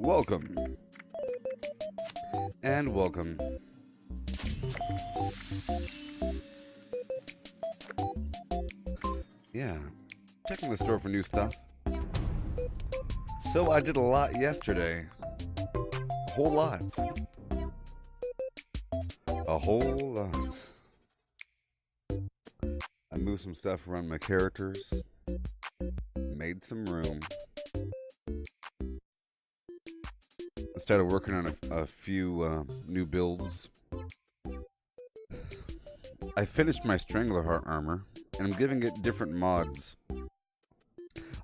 Welcome. And welcome. Yeah, checking the store for new stuff. So I did a lot yesterday. A whole lot. A whole lot. I moved some stuff around my characters. Made some room. I started working on a few new builds. I finished my Stranglerheart armor, and I'm giving it different mods.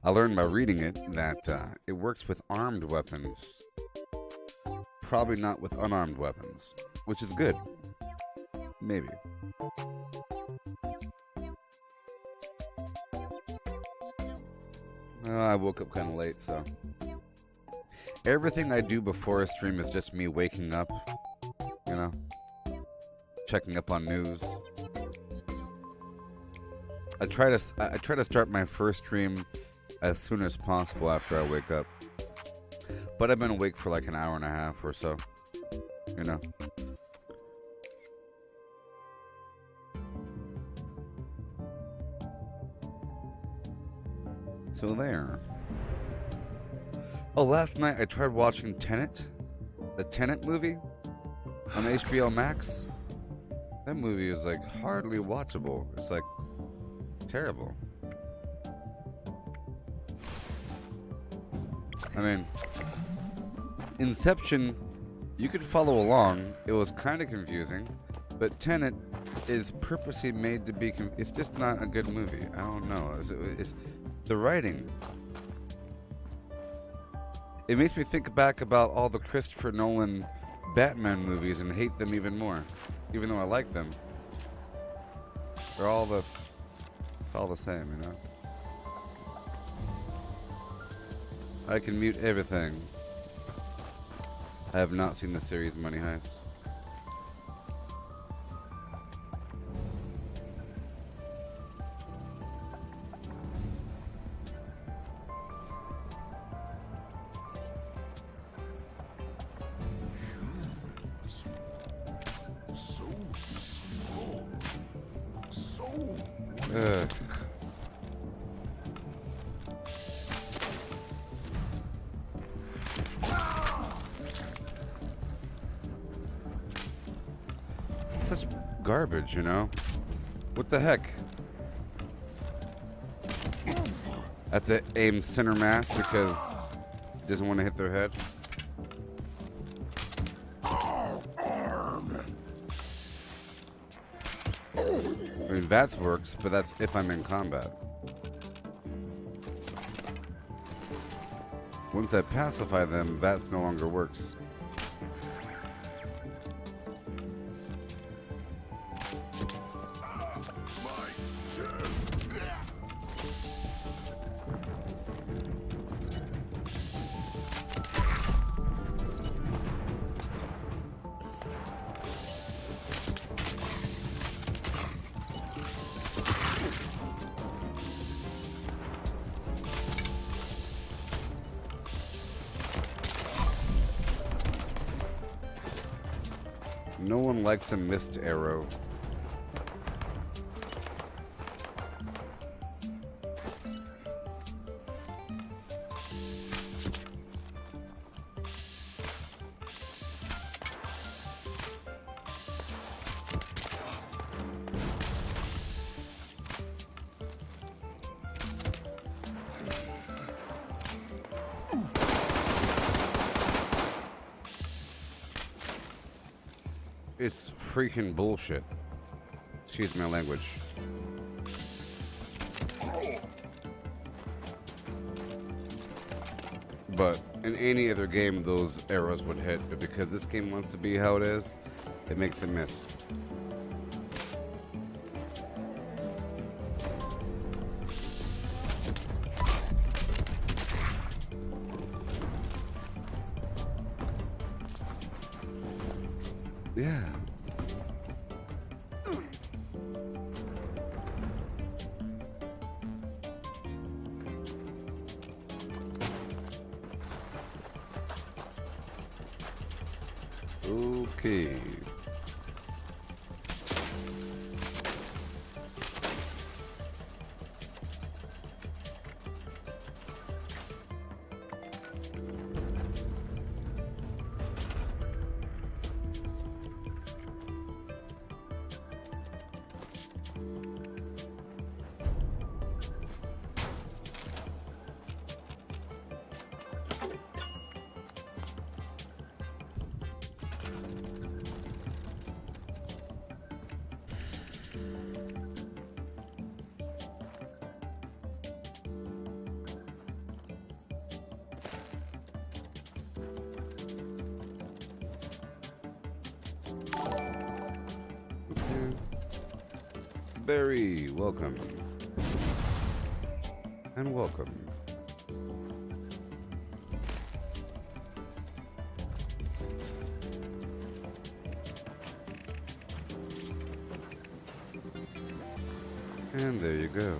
I learned by reading it that it works with armed weapons. Probably not with unarmed weapons, which is good. Maybe. I woke up kind of late, so... Everything I do before a stream is just me waking up, you know, checking up on news. I try to start my first stream as soon as possible after I wake up. But I've been awake for like an hour and a half or so, you know. So there. Oh, last night I tried watching Tenet, the Tenet movie on HBO Max. That movie is like hardly watchable. It's like terrible. I mean, Inception, you could follow along. It was kind of confusing, but Tenet is purposely made to be. It's just not a good movie. I don't know. It's the writing. It makes me think back about all the Christopher Nolan Batman movies and hate them even more, even though I like them. It's all the same, you know. I can mute everything. I have not seen the series Money Heist. Ugh. Such garbage, you know? What the heck? I have to aim center mass because it doesn't want to hit their head. I mean, VATS works, but that's if I'm in combat. Once I pacify them, VATS no longer works. No one likes a missed arrow. It's freaking bullshit. Excuse my language. But in any other game, those arrows would hit. But because this game wants to be how it is, it makes it miss. Yeah. Okay. Barry, welcome. And welcome. And there you go.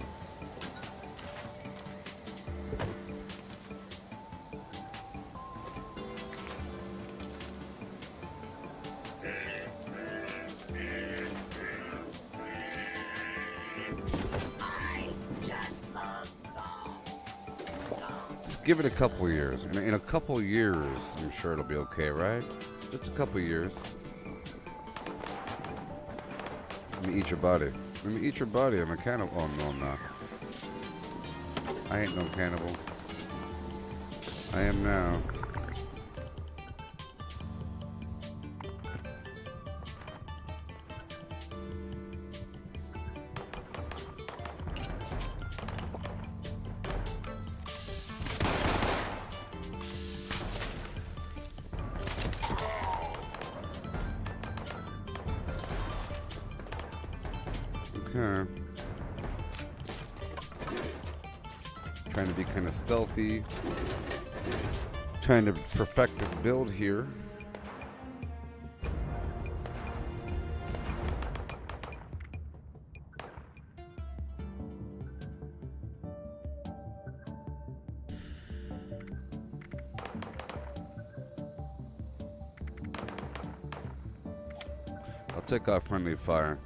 Give it a couple years. In a couple years, I'm sure it'll be okay, right? Just a couple years. Let me eat your body. Let me eat your body. I'm a cannibal. Oh, no, I'm not. I ain't no cannibal. I am now. Okay. Trying to be kind of stealthy. Trying to perfect this build here. I'll take off friendly fire.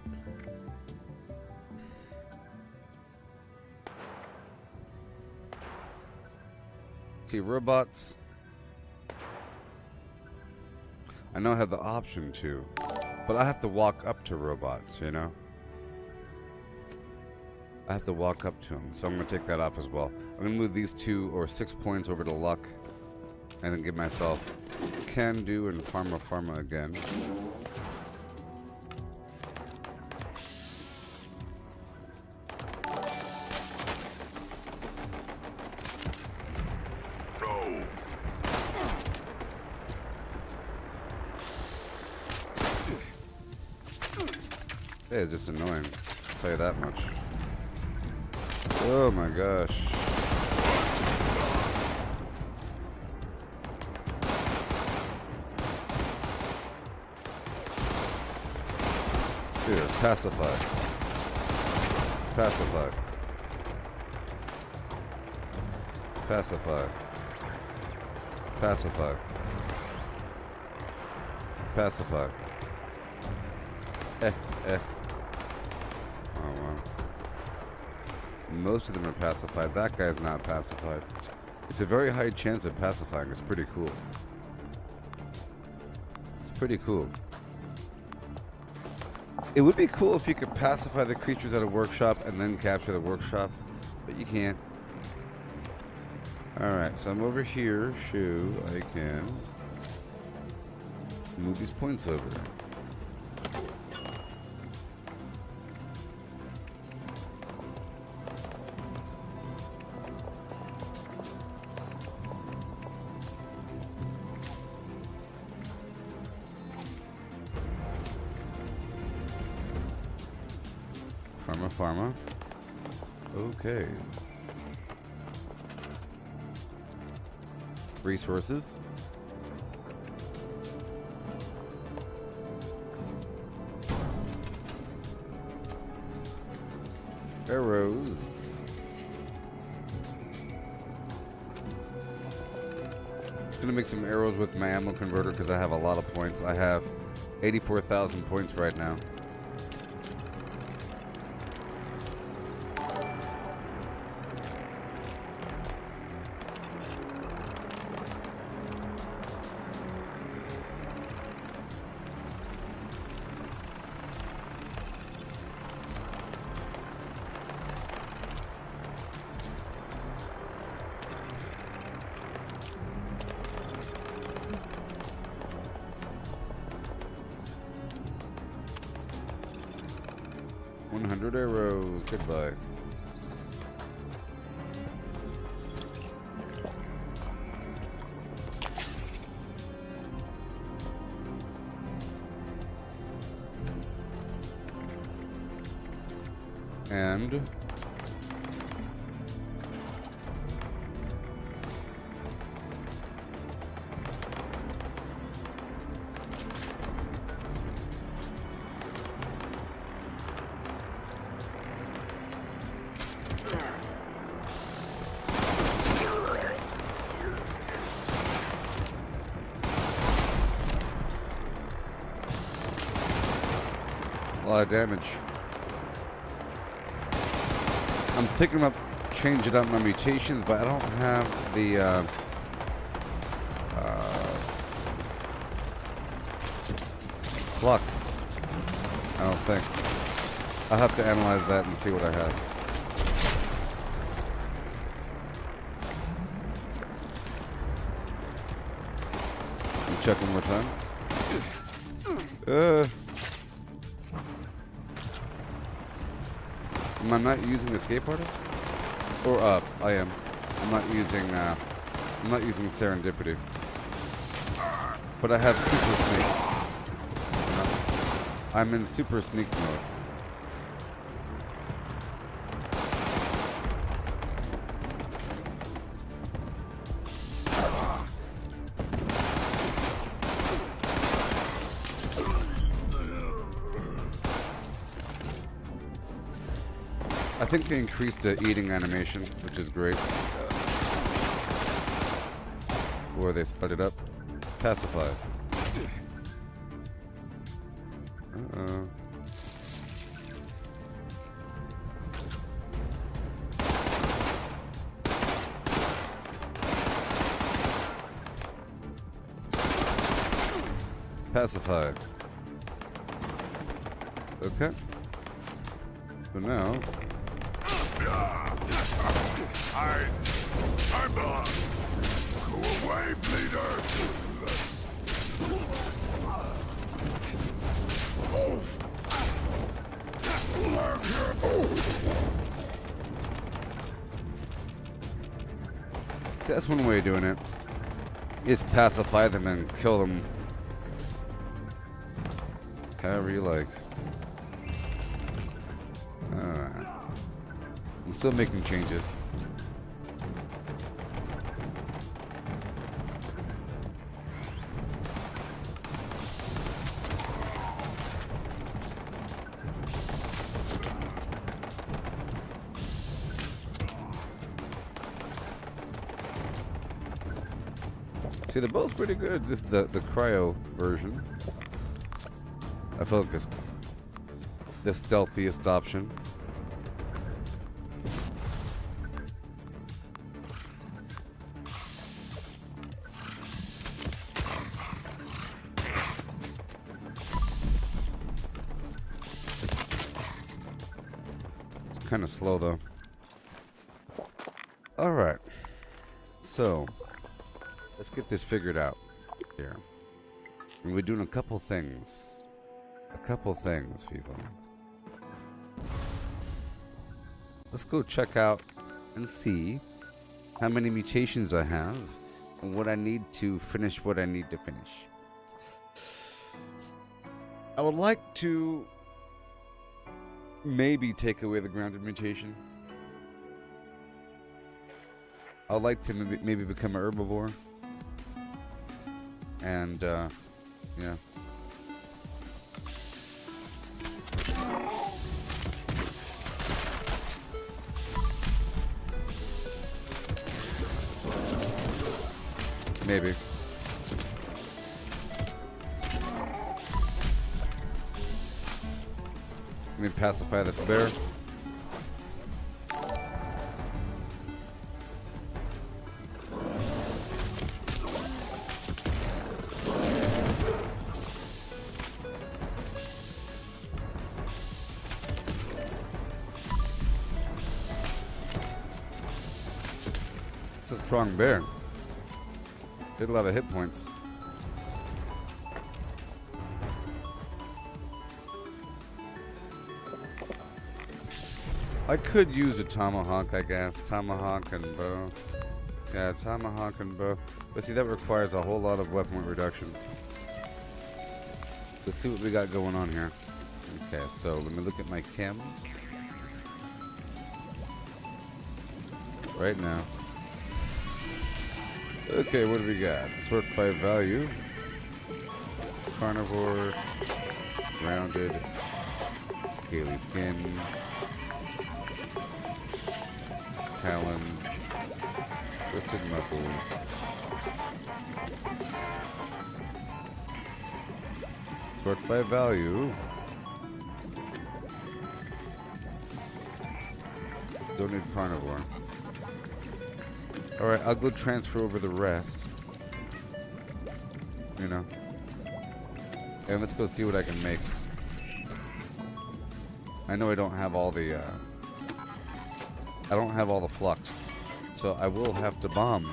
See, robots, I know I have the option to, but I have to walk up to robots, you know? I have to walk up to them, so I'm going to take that off as well. I'm going to move these 2 or 6 points over to luck, and then give myself can do and pharma again. Hey, it's just annoying. I'll tell you that much. Oh my gosh. Here, pacify. Pacify. Pacify. Pacify. Pacify. Eh. Oh, wow. Most of them are pacified. That guy's not pacified. It's a very high chance of pacifying. It's pretty cool. It's pretty cool. It would be cool if you could pacify the creatures at a workshop and then capture the workshop, but you can't. Alright, so I'm over here. I can move these points over. Pharma. Okay. Resources. Arrows. gonna make some arrows with my ammo converter because I have a lot of points. I have 84,000 points right now. Arrows. Goodbye. And a lot of damage. I'm thinking about changing up my mutations, but I don't have the flux. I don't think. I'll have to analyze that and see what I have. Check one more time. Am I not using escape artist? Or I am. I'm not using serendipity. But I have super sneak. I'm in super sneak mode. I think they increased the eating animation, which is great. Or they split it up. Pacify. Pacify. Okay. So now... I'm go away, bleeder. See, that's one way of doing it. Is pacify them and kill them however you like. I'm still making changes. See, they're both pretty good. This is the cryo version. I feel like it's the stealthiest option. It's kind of slow though. All right, so let's get this figured out here. And we're doing a couple things. People. Let's go check out and see how many mutations I have and what I need to finish what I need to finish. I would like to maybe take away the grounded mutation. I would like to maybe become an herbivore. And, yeah. Maybe. Let me pacify this bear. It's a strong bear. Did a lot of hit points. I could use a tomahawk, I guess. Tomahawk and bow. Yeah, tomahawk and bow. But see, that requires a whole lot of weapon weight reduction. Let's see what we got going on here. Okay, so let me look at my chems. Right now. Okay, what do we got? Sort by value. Carnivore. Rounded. Scaly skin. Talons. Twisted muscles. Sort by value. Don't need carnivore. Alright, I'll go transfer over the rest. You know. And let's go see what I can make. I know I don't have all the, I don't have all the flux. So I will have to bomb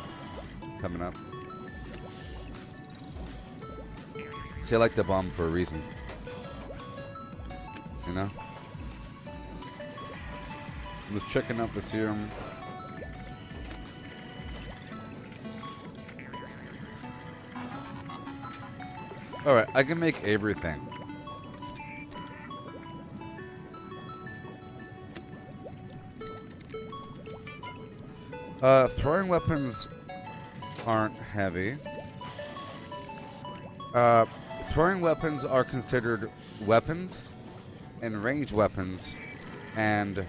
coming up. See, I like the bomb for a reason. You know? I was checking out the serum. Alright, I can make everything. Throwing weapons aren't heavy. Throwing weapons are considered weapons, and ranged weapons, and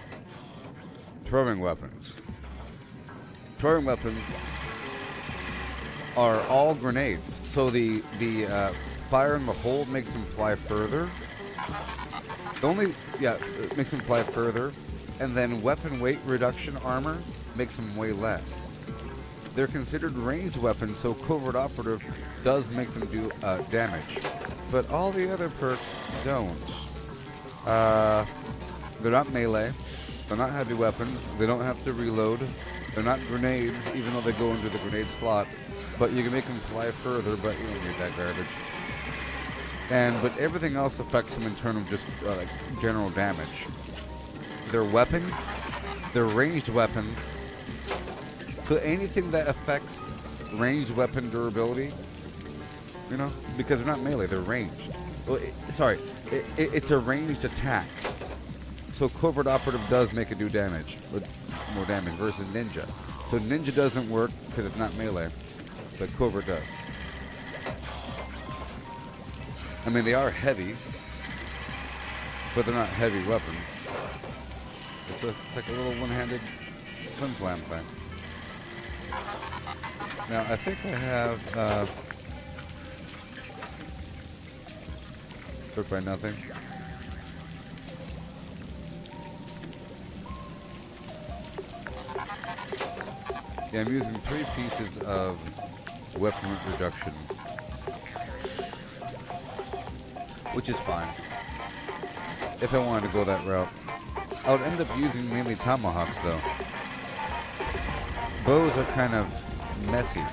throwing weapons. Throwing weapons are all grenades. So the fire in the hole makes them fly further. It makes them fly further. And then weapon weight reduction armor makes them way less. They're considered ranged weapons, so covert operative does make them do damage. But all the other perks don't. They're not melee. They're not heavy weapons. They don't have to reload. They're not grenades, even though they go into the grenade slot. But you can make them fly further, but you don't need that garbage. But everything else affects them in terms of just like general damage. They're weapons. They're ranged weapons. So anything that affects ranged weapon durability, you know, because they're not melee, they're ranged. Well, it's a ranged attack. So covert operative does make it do damage, but more damage versus ninja. So ninja doesn't work because it's not melee, but covert does. I mean, they are heavy, but they're not heavy weapons. It's like a little one-handed flim-flam thing. Now, I think I have took by nothing. Yeah, I'm using 3 pieces of weapon weight reduction, which is fine. If I wanted to go that route, I would end up using mainly tomahawks, though. Bows are kind of messy,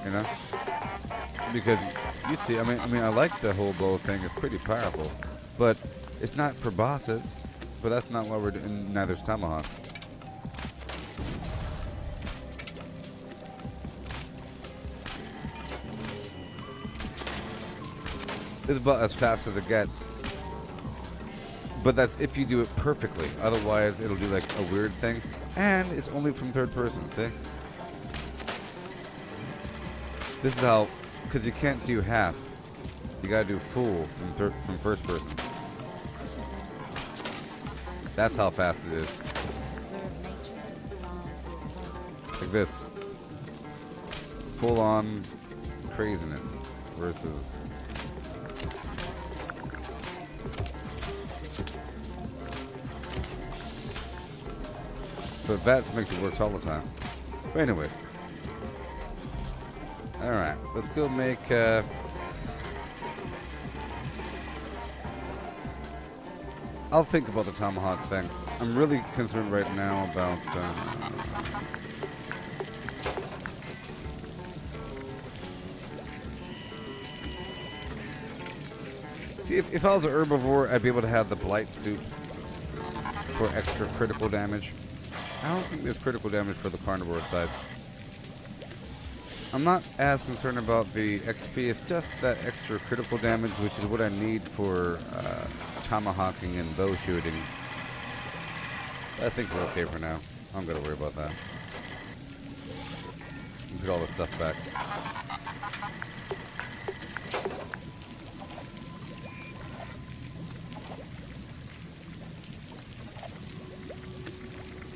you know, because you see, I mean, I like the whole bow thing. It's pretty powerful, but it's not for bosses. But that's not what we're doing. Neither's tomahawk. It's about as fast as it gets. But that's if you do it perfectly. Otherwise, it'll do like a weird thing. And it's only from third person, see? This is how, because you can't do half. You gotta do full from first person. That's how fast it is. Like this. full-on craziness versus but VATS makes it work all the time. But anyways, all right, let's go make I'll think about the tomahawk thing. I'm really concerned right now about see, if I was an herbivore, I'd be able to have the blight suit for extra critical damage. I don't think there's critical damage for the carnivore side. I'm not as concerned about the XP, it's just that extra critical damage, which is what I need for tomahawking and bow shooting. I think we're okay for now. I'm gonna worry about that. Put all this stuff back.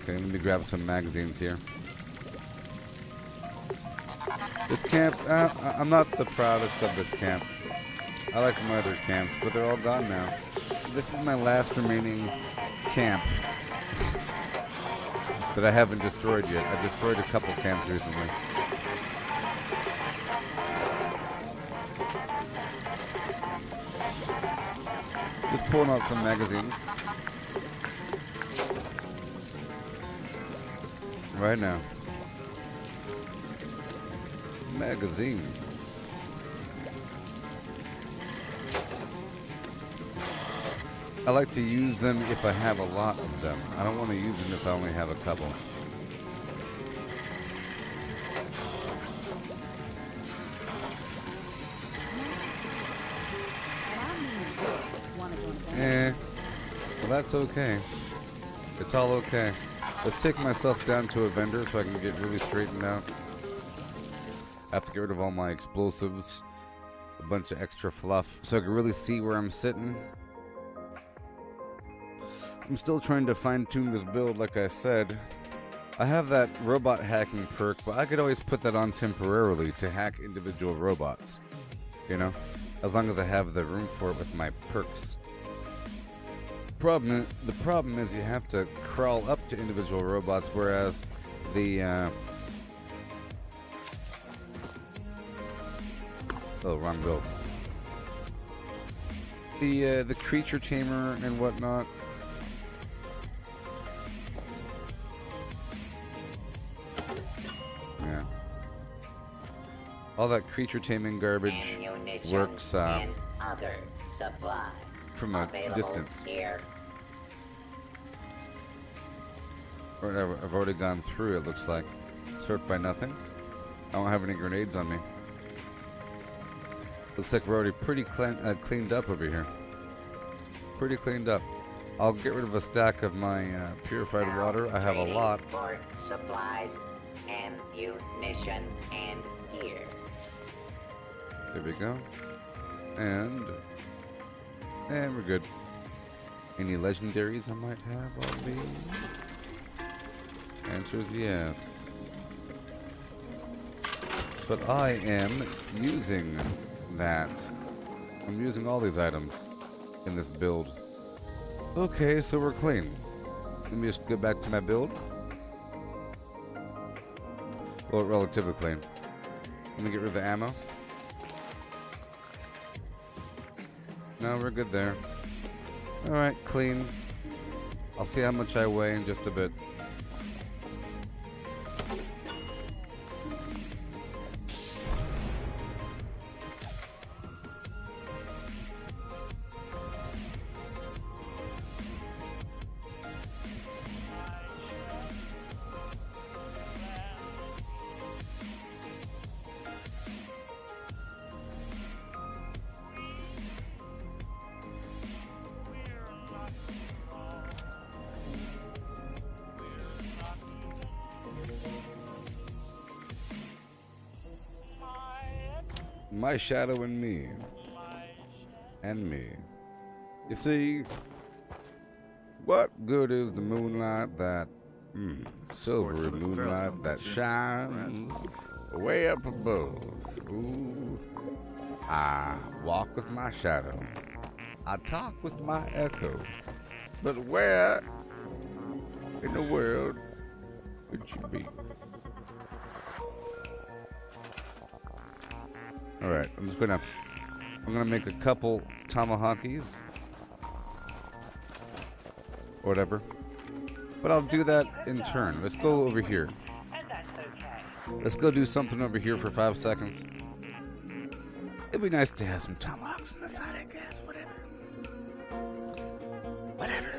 Okay, let me grab some magazines here. This camp, I'm not the proudest of this camp. I like my other camps, but they're all gone now. This is my last remaining camp that I haven't destroyed yet. I've destroyed a couple camps recently. Just pulling out some magazines. Right now. Magazines. I like to use them if I have a lot of them. I don't want to use them if I only have a couple. Well, that's okay. It's all okay. Let's take myself down to a vendor so I can get really straightened out. I have to get rid of all my explosives, a bunch of extra fluff, so I can really see where I'm sitting. I'm still trying to fine-tune this build, like I said. I have that robot hacking perk, but I could always put that on temporarily to hack individual robots. You know? As long as I have the room for it with my perks. The problem is you have to crawl up to individual robots, whereas the oh, wrong build. The creature tamer and whatnot. Yeah. All that creature taming garbage works from a distance. I've already gone through, it looks like. It's hurt by nothing. I don't have any grenades on me. Looks like we're already pretty cleaned up over here. Pretty cleaned up. I'll get rid of a stack of my purified water. I have a lot. For supplies, ammunition, and gear. There we go. And we're good. Any legendaries I might have on me? Answer is yes. But I am using that. I'm using all these items in this build. Okay, so we're clean. Let me just go back to my build. Well, relatively clean. Let me get rid of the ammo. No, we're good there. Alright, clean. I'll see how much I weigh in just a bit. My shadow and me. And me. You see, what good is the moonlight that silvery moonlight that shines way up above. Ooh. I walk with my shadow. I talk with my echo. But where in the world would you be? Alright, I'm gonna make a couple tomahawkies. Or whatever. But I'll do that in turn. Let's go over here. Let's go do something over here for 5 seconds. It'd be nice to have some tomahawks on the side, I guess. Whatever. Whatever.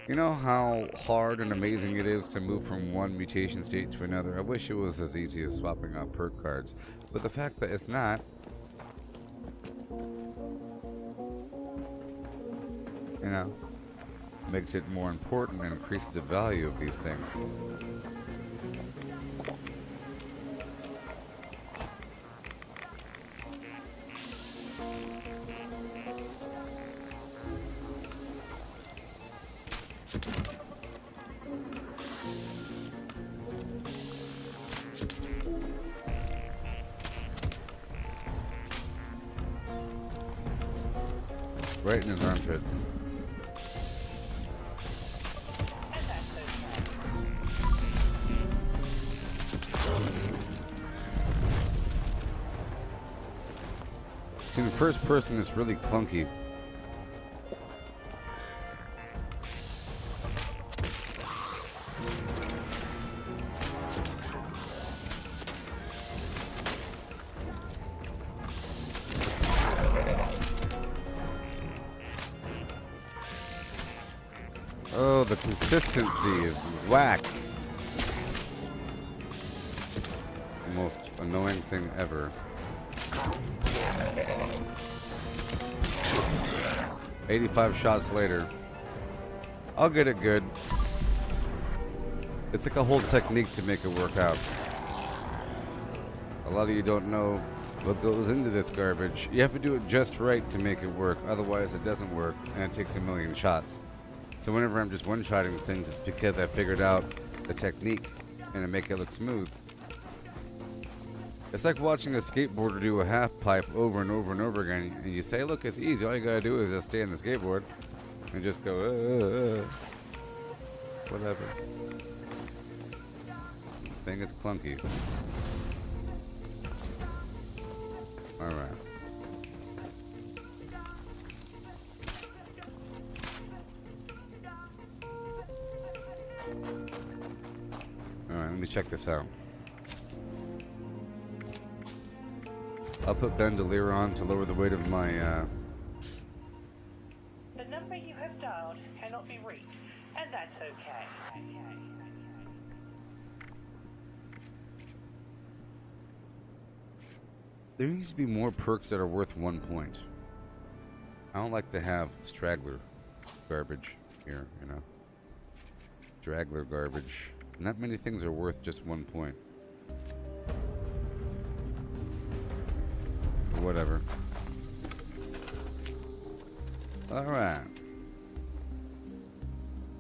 You know how hard and amazing it is to move from one mutation state to another? I wish it was as easy as swapping out perk cards. But the fact that it's not, you know, makes it more important and increases the value of these things. Right in his armpit. See, the first person is really clunky. Oh, the consistency is whack. The most annoying thing ever. 85 shots later. I'll get it good. It's like a whole technique to make it work out. A lot of you don't know what goes into this garbage. You have to do it just right to make it work. Otherwise it doesn't work and it takes a million shots. So whenever I'm just one-shotting things, it's because I figured out the technique and to make it look smooth. It's like watching a skateboarder do a half pipe over and over and over again, and you say, look, it's easy. All you gotta do is just stay on the skateboard and just go, whatever. I think it's clunky. Alright. Alright, let me check this out. I'll put bandolier on to lower the weight of my, The number you have dialed cannot be reached, and that's okay. There needs to be more perks that are worth 1 point. I don't like to have straggler garbage here, you know. Straggler garbage. Not many things are worth just 1 point. Whatever. Alright.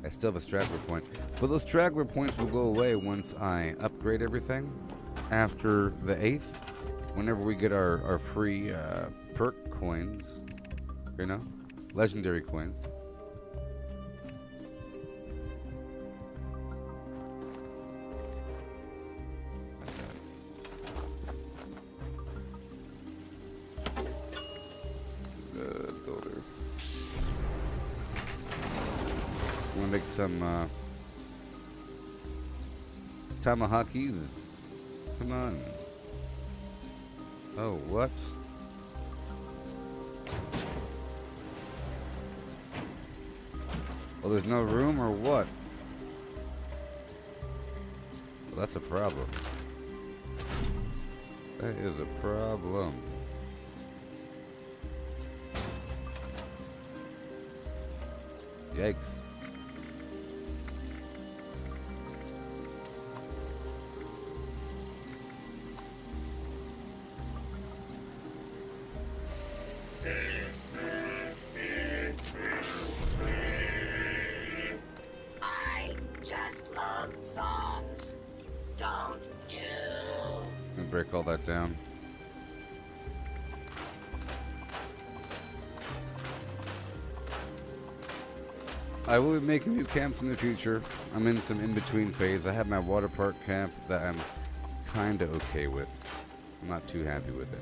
I still have a straggler point. But those straggler points will go away once I upgrade everything. After the 8th. Whenever we get our free perk coins. You know? Legendary coins. I'm gonna make some tomahawkies. Come on. Oh, what? Well, there's no room or what? Well, that's a problem. That is a problem. Yikes. I just love songs. break all that down. I will be making new camps in the future. I'm in some in-between phase. I have my water park camp that I'm kind of okay with. I'm not too happy with it.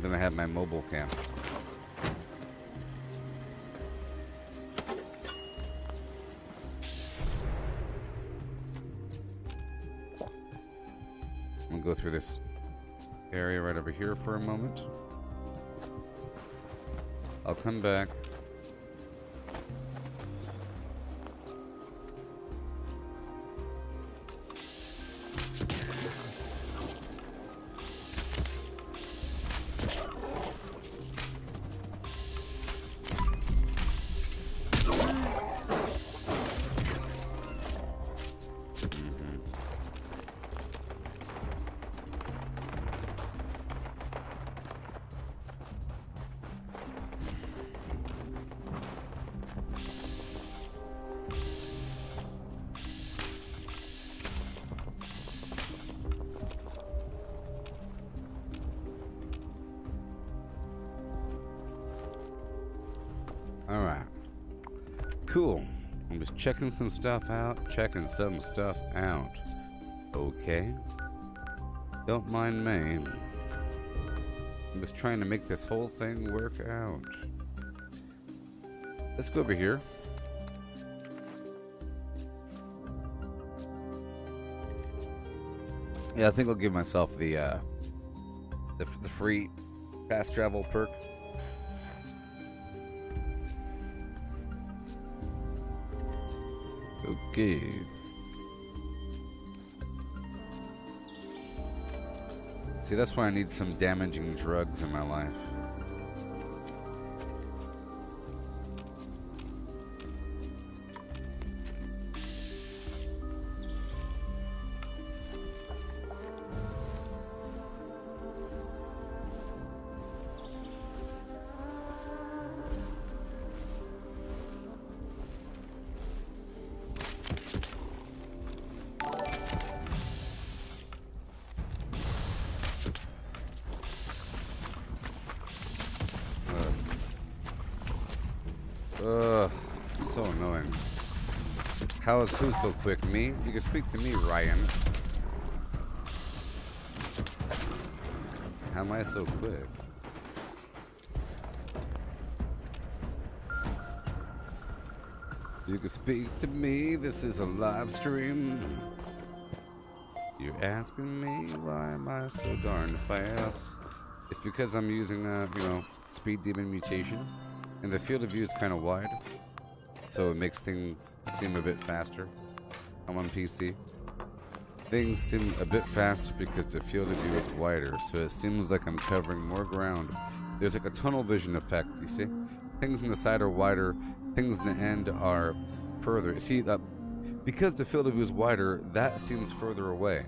Then I have my mobile camps. I'm gonna go through this area right over here for a moment. I'll come back. Alright. Cool. I'm just checking some stuff out. Okay. Don't mind me. I'm just trying to make this whole thing work out. Let's go over here. Yeah, I think I'll give myself the free fast travel perk. Okay. See, that's why I need some damaging drugs in my life. So annoying. How is who so quick? Me? You can speak to me, Ryan. How am I so quick? You can speak to me. This is a live stream. You're asking me why am I so darn fast? It's because I'm using speed demon mutation. And the field of view is kind of wide, so it makes things seem a bit faster. I'm on PC. Things seem a bit faster because the field of view is wider, so it seems like I'm covering more ground. There's like a tunnel vision effect, you see? Things on the side are wider, things in the end are further. See, because the field of view is wider, that seems further away.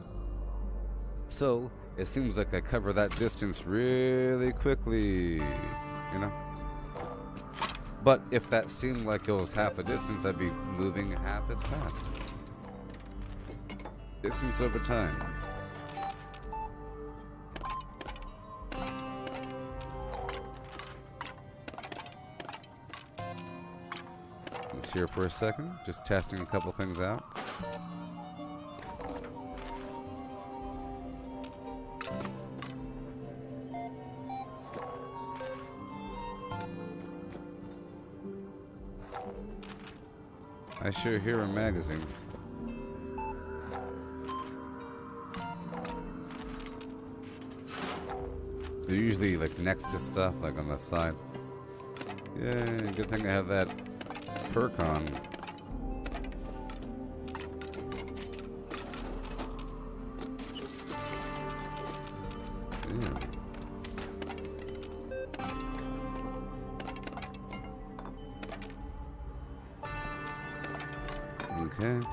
So, it seems like I cover that distance really quickly, you know? But if that seemed like it was half a distance, I'd be moving half as fast. Distance over time. Let's here for a second, just testing a couple things out. I sure hear a magazine. They're usually like next to stuff, like on the side. Yeah, good thing I have that perk on. Yeah. Okay.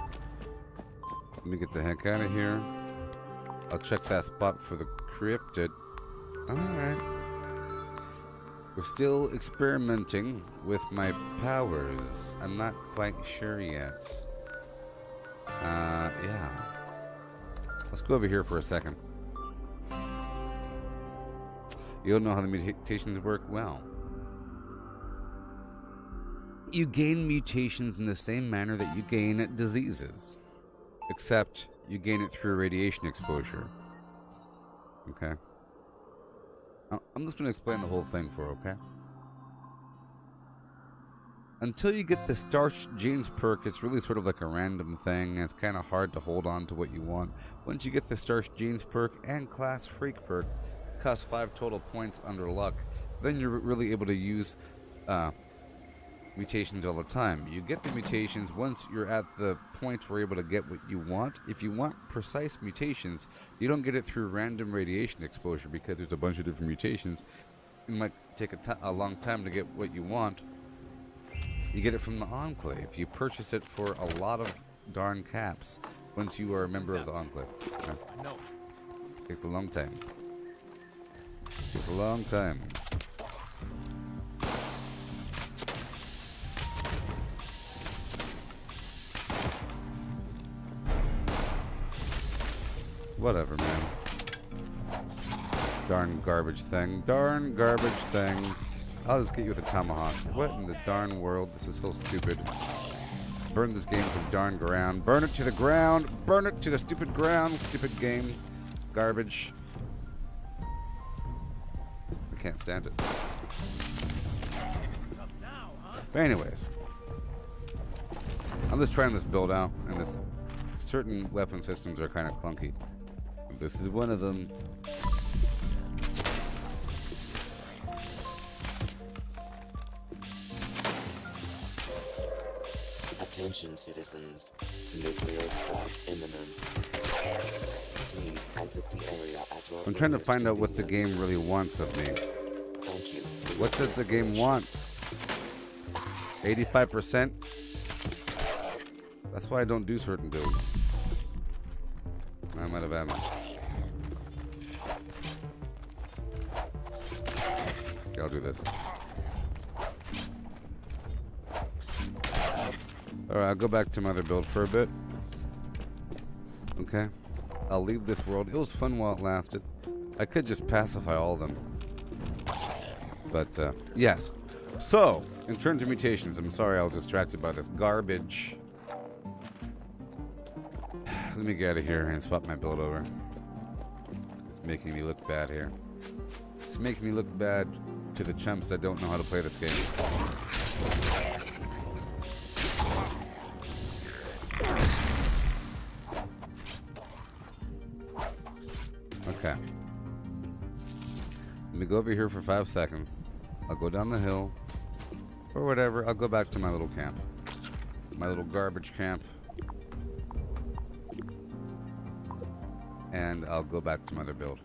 Let me get the heck out of here. I'll check that spot for the cryptid. Alright. We're still experimenting with my powers. I'm not quite sure yet. Yeah. Let's go over here for a second. You don't know how the mutations work? Well, you gain mutations in the same manner that you gain diseases, except you gain it through radiation exposure. Okay? I'm just going to explain the whole thing for you, okay? Until you get the Starch Genes perk, it's really sort of like a random thing, and it's kind of hard to hold on to what you want. Once you get the Starch Genes perk and Class Freak perk, cost 5 total points under luck, then you're really able to use mutations all the time. You get the mutations once you're at the point where you're able to get what you want. If you want precise mutations, you don't get it through random radiation exposure because there's a bunch of different mutations. It might take a long time to get what you want. You get it from the Enclave. You purchase it for a lot of darn caps once you are a member of the Enclave. Okay. Takes a long time. Takes a long time. Whatever, man. Darn garbage thing. Darn garbage thing. I'll just get you with a tomahawk. What in the darn world? This is so stupid. Burn this game to the darn ground. Burn it to the ground. Burn it to the stupid ground. Stupid game. Garbage. I can't stand it. But anyways. I'm just trying this build out, and this certain weapon systems are kind of clunky. This is one of them. Attention citizens, nuclear strike imminent. Please exit the area at your I'm trying to find out what the game really wants of me. Thank you. What does the game want? 85%? That's why I don't do certain builds. I'm out of ammo. Okay, I'll do this. Alright, I'll go back to my other build for a bit. Okay. I'll leave this world. It was fun while it lasted. I could just pacify all of them. But, yes. So, in terms of mutations, I'm sorry I was distracted by this garbage. Let me get out of here and swap my build over. It's making me look bad here. It's making me look bad to the chumps that don't know how to play this game. Okay. Let me go over here for 5 seconds. I'll go down the hill. Or whatever. I'll go back to my little camp. My little garbage camp. And I'll go back to my other build.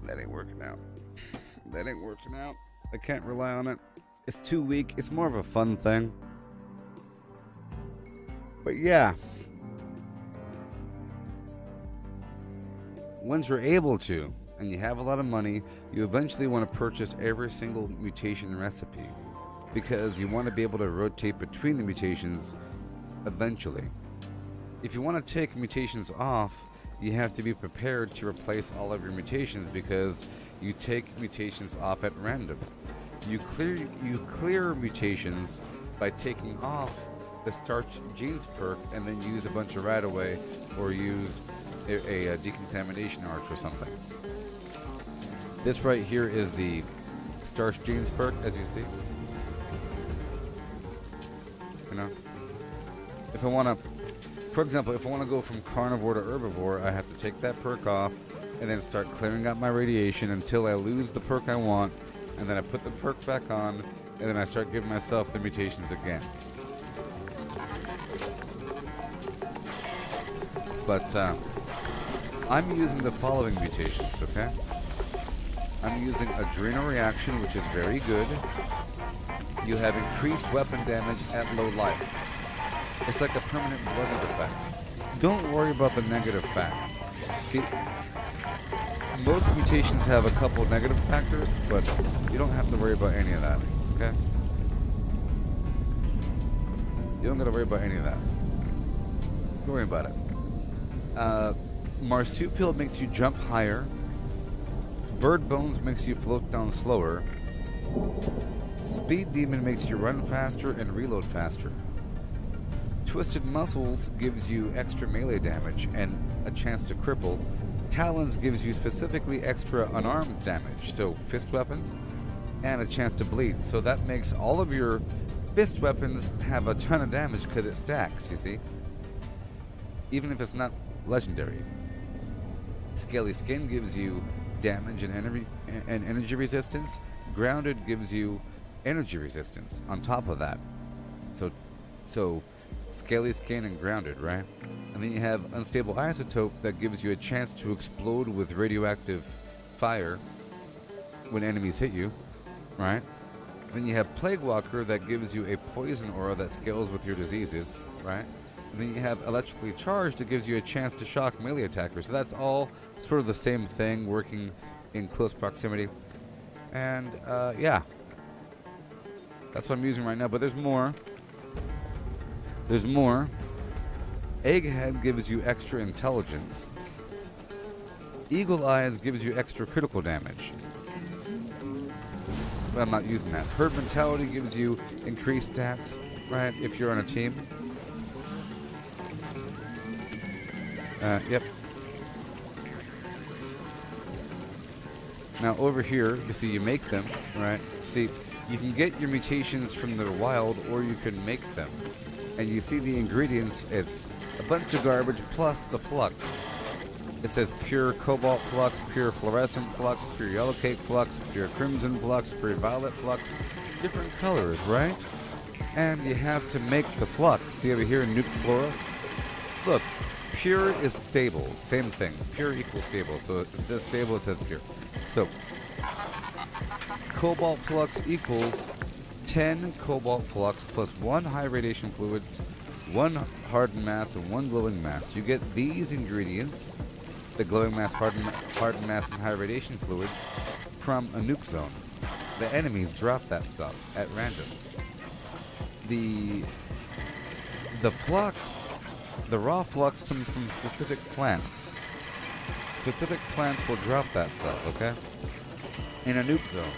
That ain't working out. That ain't working out. I can't rely on it. It's too weak. It's more of a fun thing. But yeah. Once you're able to, and you have a lot of money, you eventually want to purchase every single mutation recipe. Because you want to be able to rotate between the mutations eventually. If you want to take mutations off, you have to be prepared to replace all of your mutations because you take mutations off at random. You clear mutations by taking off the Starch Genes perk and then use a bunch of right away or use a decontamination arch or something. This right here is the Starch Genes perk, as you see. You know? If I want to, for example, if I want to go from carnivore to herbivore, I have to take that perk off and then start clearing out my radiation until I lose the perk I want, and then I put the perk back on, and then I start giving myself the mutations again. But I'm using the following mutations, okay? I'm using Adrenal Reaction, which is very good. You have increased weapon damage at low life. It's like a permanent blooded effect. Don't worry about the negative facts. See, most mutations have a couple negative factors, but you don't have to worry about any of that, okay? You don't gotta worry about any of that. Don't worry about it. Marsupial makes you jump higher. Bird Bones makes you float down slower. Speed Demon makes you run faster and reload faster. Twisted Muscles gives you extra melee damage and a chance to cripple. Talons gives you specifically extra unarmed damage, so fist weapons, and a chance to bleed. So that makes all of your fist weapons have a ton of damage because it stacks, you see? Even if it's not legendary. Scaly Skin gives you damage and energy resistance. Grounded gives you energy resistance on top of that. So Scaly Skin and Grounded, right? And then you have Unstable Isotope that gives you a chance to explode with radioactive fire when enemies hit you, right? Then you have Plague Walker that gives you a poison aura that scales with your diseases, right? And then you have Electrically Charged that gives you a chance to shock melee attackers. So that's all sort of the same thing working in close proximity. And yeah, that's what I'm using right now, but there's more. There's more. Egghead gives you extra intelligence. Eagle Eyes gives you extra critical damage. But I'm not using that. Herd Mentality gives you increased stats, right, if you're on a team. Yep. Now over here, you see you make them, right? See, you can get your mutations from the wild or you can make them. And you see the ingredients, it's a bunch of garbage plus the flux. It says pure cobalt flux, pure fluorescent flux, pure yellow cake flux, pure crimson flux, pure violet flux. Different colors, right? And you have to make the flux. See over here in Nuke Flora? Look, pure is stable. Same thing. Pure equals stable. So if it says stable, it says pure. So, cobalt flux equals 10 cobalt flux plus 1 high radiation fluids, 1 hardened mass, and 1 glowing mass. You get these ingredients, the glowing mass, hardened mass, and high radiation fluids, from a nuke zone. The enemies drop that stuff at random. The flux, the raw flux comes from specific plants. Specific plants will drop that stuff, okay? In a nuke zone.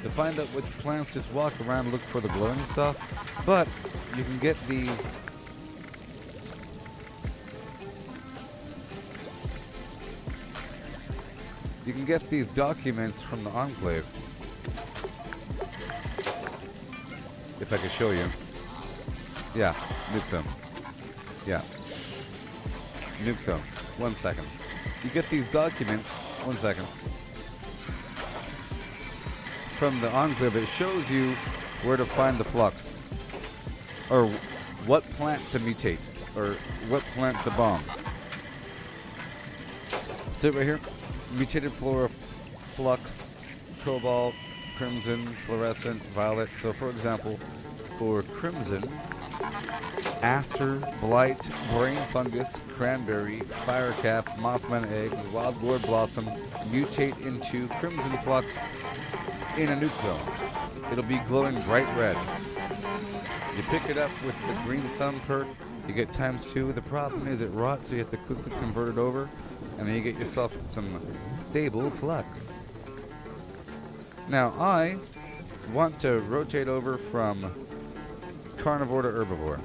To find out which plants, just walk around and look for the glowing stuff. But you can get these. You can get these documents from the Enclave. If I could show you. Yeah, nuke zone. Yeah. Nuke zone. 1 second. You get these documents. 1 second. From the Enclave, it shows you where to find the flux, or what plant to mutate, or what plant to bomb. See it right here? Mutated flora, flux, cobalt, crimson, fluorescent, violet. So for example, for crimson, aster, blight, brain fungus, cranberry, firecap, mothman eggs, wild gourd blossom mutate into crimson flux in a nuke zone. It'll be glowing bright red. You pick it up with the green thumb perk, you get ×2. The problem is it rots, so you have to quickly convert it over, and then you get yourself some stable flux. Now I want to rotate over from carnivore to herbivore,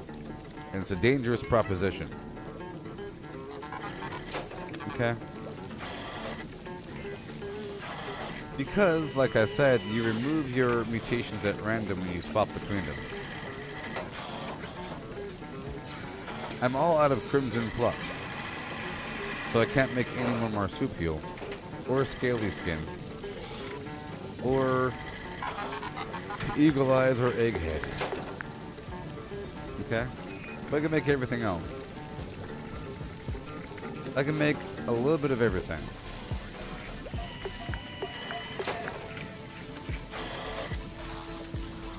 and it's a dangerous proposition. Okay? Because, like I said, you remove your mutations at random when you swap between them. I'm all out of crimson flux, so I can't make any more marsupial, or scaly skin, or eagle eyes, or egghead. Okay? But I can make everything else. I can make a little bit of everything.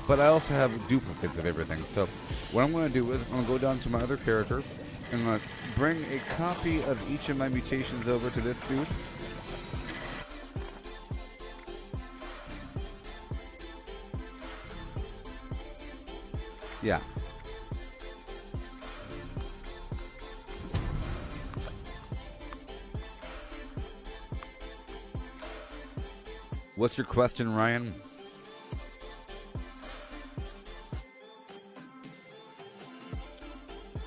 But I also have duplicates of everything. So what I'm going to do is I'm going to go down to my other character and I'm going to bring a copy of each of my mutations over to this dude. Yeah. What's your question, Ryan?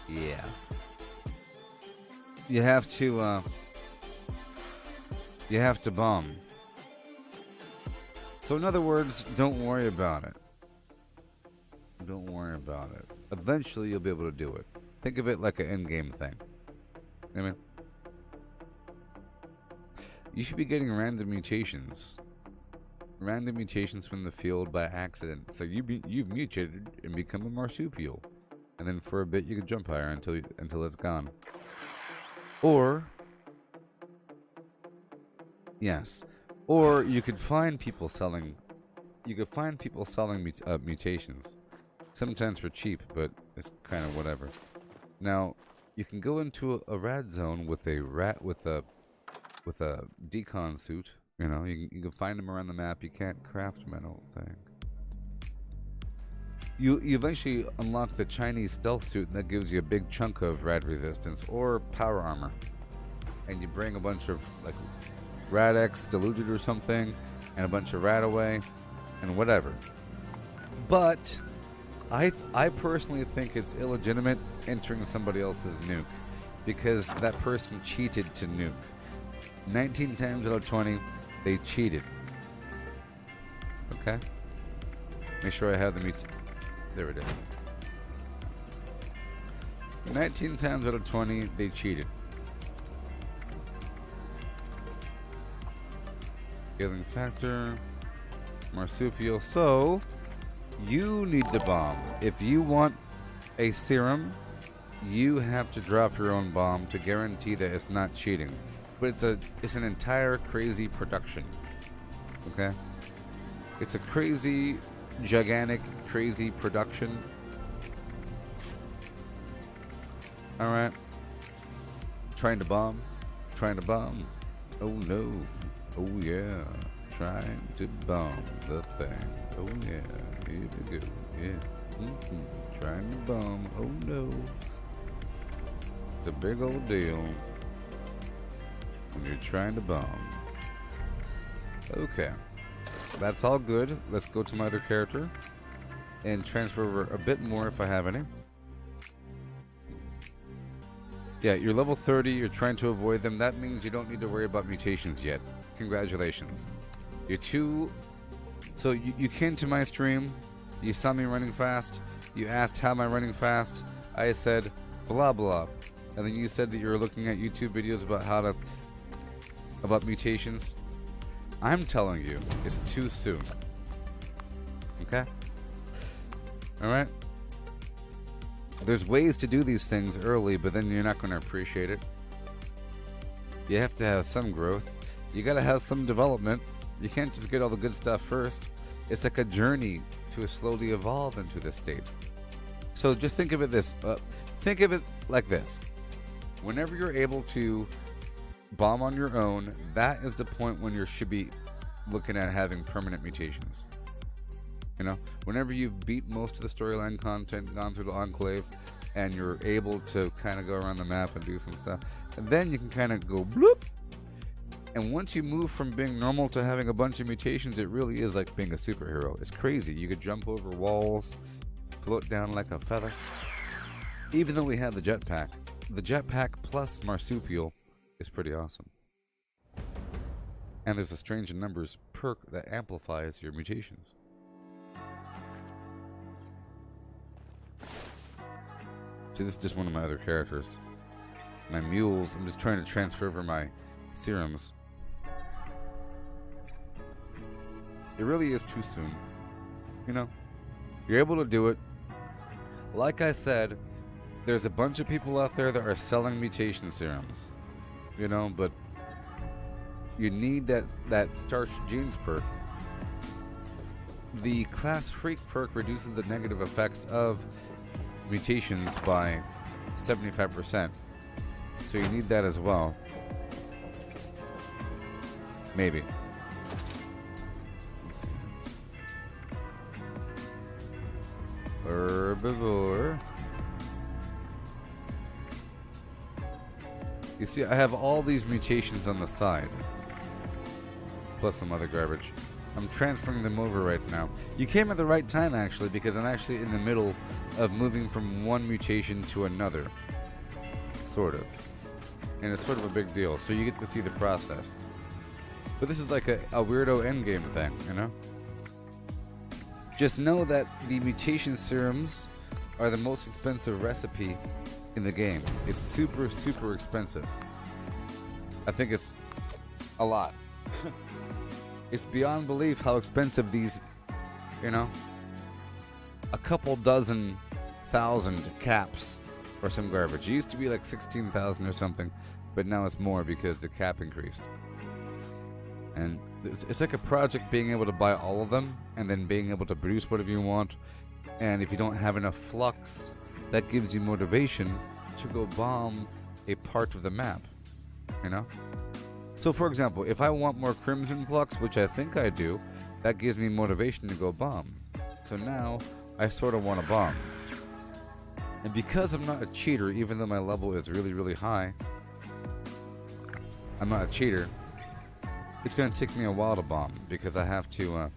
Yeah. You have to bomb. So in other words, don't worry about it. Don't worry about it. Eventually you'll be able to do it. Think of it like an in-game thing. I mean, you should be getting random mutations. Random mutations from the field by accident. So you've mutated and become a marsupial. And then for a bit you can jump higher until it's gone. Or yes. Or you could find people selling mutations. Sometimes for cheap, but it's kind of whatever. Now, you can go into a rad zone with a decon suit. You know, you can find them around the map. You can't craft them, I don't think. You eventually unlock the Chinese stealth suit, and that gives you a big chunk of rad resistance or power armor. And you bring a bunch of like Rad-X diluted or something, and a bunch of rad away, and whatever. But I personally think it's illegitimate entering somebody else's nuke, because that person cheated to nuke. 19 times out of 20, they cheated. Okay? Make sure I have the mute. There it is. 19 times out of 20, they cheated. Healing factor. Marsupial. So, you need to bomb. If you want a serum, you have to drop your own bomb to guarantee that it's not cheating. But it's an entire crazy production. Okay? It's a crazy, gigantic, crazy production. Alright. Trying to bomb. Trying to bomb. Oh no. Oh yeah. Trying to bomb the thing. Oh yeah. Here we go. Yeah. Trying to bomb. Oh no. It's a big old deal when you're trying to bomb. Okay. That's all good. Let's go to my other character and transfer over a bit more if I have any. Yeah, you're level 30. You're trying to avoid them. That means you don't need to worry about mutations yet. Congratulations. You're too... So you came to my stream. You saw me running fast. You asked how am I running fast. I said blah blah. And then you said that you were looking at YouTube videos about mutations. I'm telling you, it's too soon. Okay? Alright? There's ways to do these things early, but then you're not going to appreciate it. You have to have some growth. You got to have some development. You can't just get all the good stuff first. It's like a journey to slowly evolve into this state. So just think of it think of it like this. Whenever you're able to bomb on your own, that is the point when you should be looking at having permanent mutations. You know, whenever you've beat most of the storyline content, gone through the Enclave, and you're able to kind of go around the map and do some stuff, and then you can kind of go bloop. And once you move from being normal to having a bunch of mutations, it really is like being a superhero. It's crazy. You could jump over walls, float down like a feather. Even though we have the jetpack plus marsupial is pretty awesome. And there's a strange in numbers perk that amplifies your mutations. See, this is just one of my other characters. My mules, I'm just trying to transfer over my serums. It really is too soon. You know, you're able to do it. Like I said, there's a bunch of people out there that are selling mutation serums. You know, but you need that starch genes perk. The class freak perk reduces the negative effects of mutations by 75%. So you need that as well. Maybe. Herbivore. You see, I have all these mutations on the side. Plus some other garbage. I'm transferring them over right now. You came at the right time, actually, because I'm actually in the middle of moving from one mutation to another. Sort of. And it's sort of a big deal, so you get to see the process. But this is like a weirdo endgame thing, you know? Just know that the mutation serums are the most expensive recipe in the game. It's super, super expensive. I think it's a lot. It's beyond belief how expensive these, you know, a couple dozen thousand caps or some garbage. It used to be like 16,000 or something, but now it's more because the cap increased. And it's like a project being able to buy all of them and then being able to produce whatever you want. And if you don't have enough flux, that gives you motivation to go bomb a part of the map, you know? So for example, if I want more crimson flux, which I think I do, that gives me motivation to go bomb. So now I sort of want to bomb. And because I'm not a cheater, even though my level is really, really high, I'm not a cheater, it's going to take me a while to bomb because I have to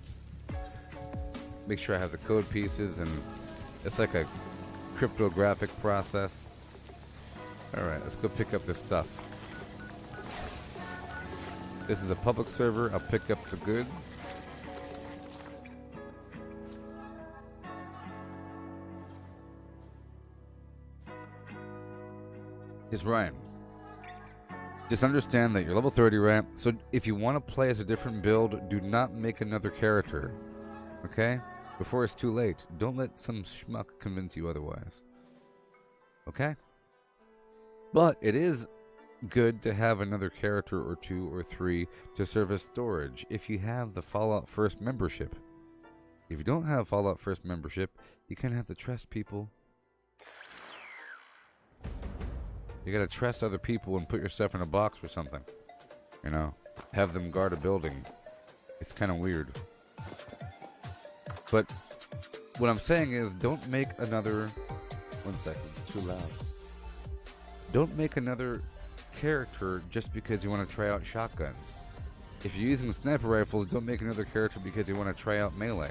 make sure I have the code pieces, and it's like a cryptographic process. Alright, let's go pick up this stuff. This is a public server. I'll pick up the goods. Just Ryan. Just understand that you're level 30, right? So if you want to play as a different build, do not make another character. Okay? Before it's too late. Don't let some schmuck convince you otherwise. Okay? But it is good to have another character or 2 or 3 to serve as storage if you have the Fallout First membership. If you don't have Fallout First membership, you kind of have to trust people. You gotta trust other people and put your stuff in a box or something. You know, have them guard a building. It's kind of weird. But what I'm saying is, don't make another... One second, it's too loud. Don't make another character just because you want to try out shotguns. If you're using sniper rifles, don't make another character because you want to try out melee.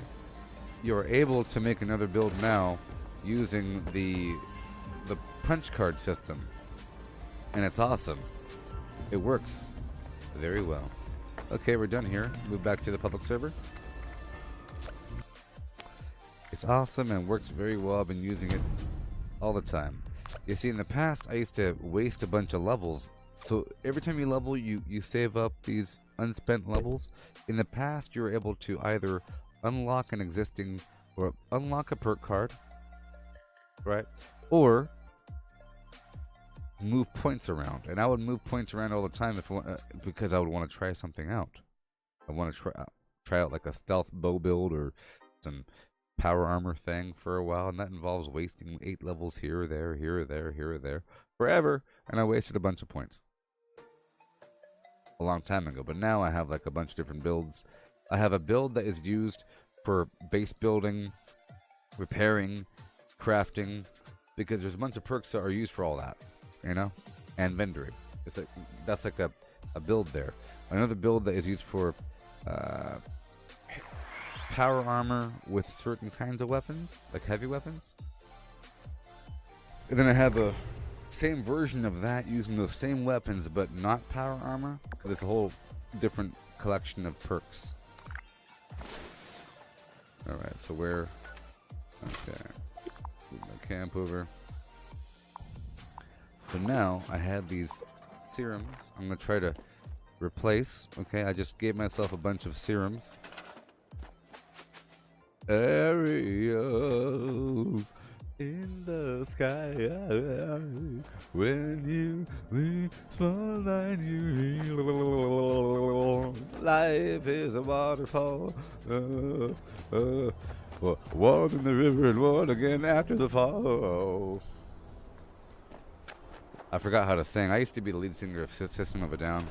You're able to make another build now using the punch card system. And it's awesome. It works very well. Okay, we're done here. Move back to the public server. It's awesome and works very well. I've been using it all the time. You see, in the past, I used to waste a bunch of levels. So every time you level, you save up these unspent levels. In the past, you were able to either unlock an existing or unlock a perk card, right? Or move points around. And I would move points around all the time because I would want to try something out. I want to try out like a stealth bow build or some power armor thing for a while, and that involves wasting 8 levels here or there, here or there, here or there, forever, and I wasted a bunch of points a long time ago. But now I have like a bunch of different builds. I have a build that is used for base building, repairing, crafting, because there's a bunch of perks that are used for all that, you know, and vendoring. It's like that's like a build there. Another build that is used for power armor with certain kinds of weapons, like heavy weapons. And then I have a same version of that using those same weapons but not power armor. There's a whole different collection of perks. Alright, so where... Okay. Move my camp over. So now I have these serums. I'm going to try to replace. Okay, I just gave myself a bunch of serums. Aerials in the sky when you leave small line you life is a waterfall one in the river and one again after the fall. I forgot how to sing. I used to be the lead singer of System of a Down,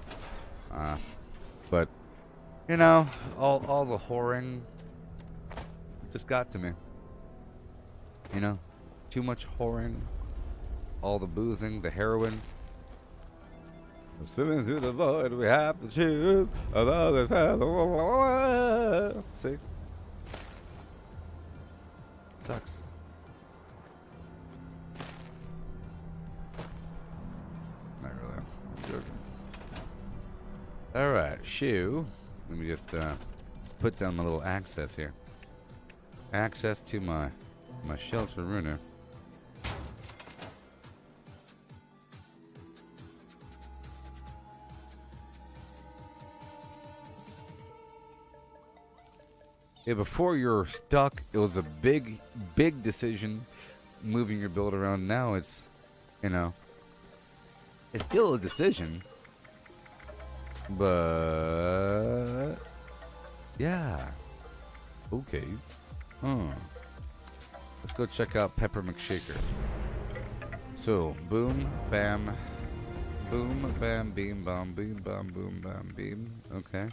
but you know, all the whoring just got to me. You know, too much whoring, all the boozing, the heroin. Swimming through the void, we have to choose on the other side of the world. See? Sucks. Not really. I'm joking. Alright, shoe. Let me just put down my little access here. Access to my shelter ruiner. Yeah, before you're stuck, it was a big decision moving your build around. Now it's, you know, it's still a decision, but yeah, okay. Let's go check out Pepper McShaker. So, boom, bam, beam, bam, boom, bam, beam. Okay.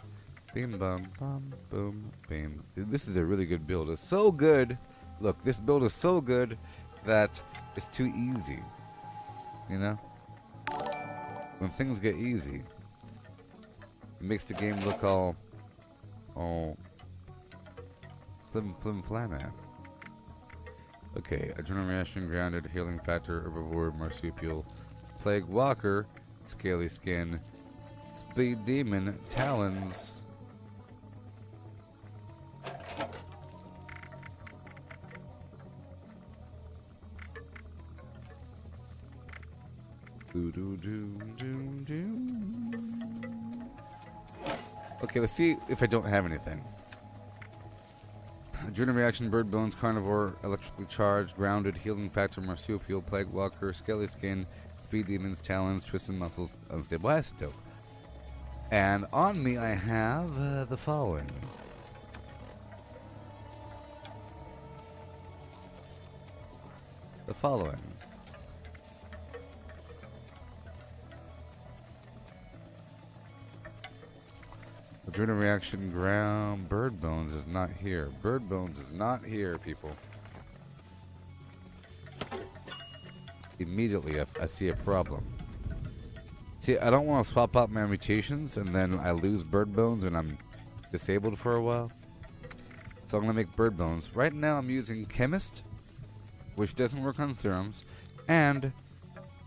Beam, bum, bum, boom, beam. Dude, this is a really good build. It's so good. Look, this build is so good that it's too easy. You know? When things get easy, it makes the game look all flim flam. Okay, adrenaline reaction, grounded, healing factor, herbivore, marsupial, plague walker, scaly skin, speed demon, talons. Okay, let's see if I don't have anything. Adrenaline reaction, bird bones, carnivore, electrically charged, grounded, healing factor, marsupial, plague walker, scaly skin, speed demons, talons, twisted muscles, unstable isotope. And on me I have the following. Adrenaline reaction, ground, bird bones is not here. Bird bones is not here, people. Immediately I see a problem. See, I don't want to swap out my mutations and then I lose bird bones and I'm disabled for a while. So I'm going to make bird bones. Right now I'm using Chemist, which doesn't work on serums, and,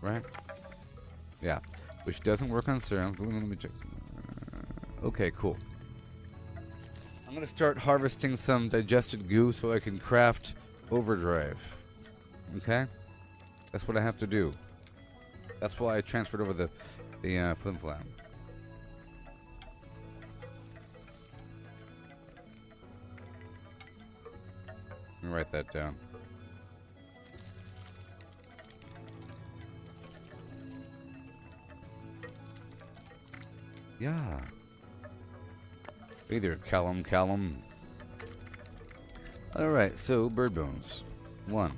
right? Yeah, which doesn't work on serums. Let me check. Okay, cool. I'm going to start harvesting some digested goo so I can craft overdrive. Okay? That's what I have to do. That's why I transferred over the flim flam. Let me write that down. Yeah. Hey there, Callum. Alright, so bird bones. 1.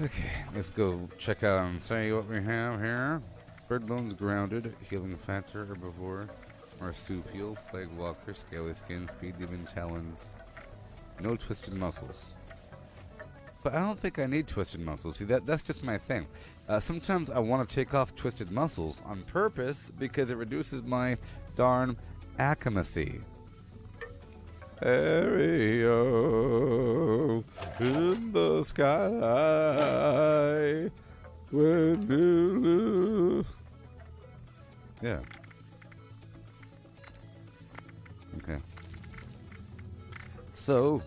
Okay, let's go check out and see what we have here. Bird bones, grounded, healing factor, herbivore, marsupial, plague walker, scaly skin, speed demon, talons. No twisted muscles. But I don't think I need twisted muscles. See, that's just my thing. Sometimes I want to take off twisted muscles on purpose because it reduces my darn accuracy. Aereo in the sky. When do yeah. Okay. So.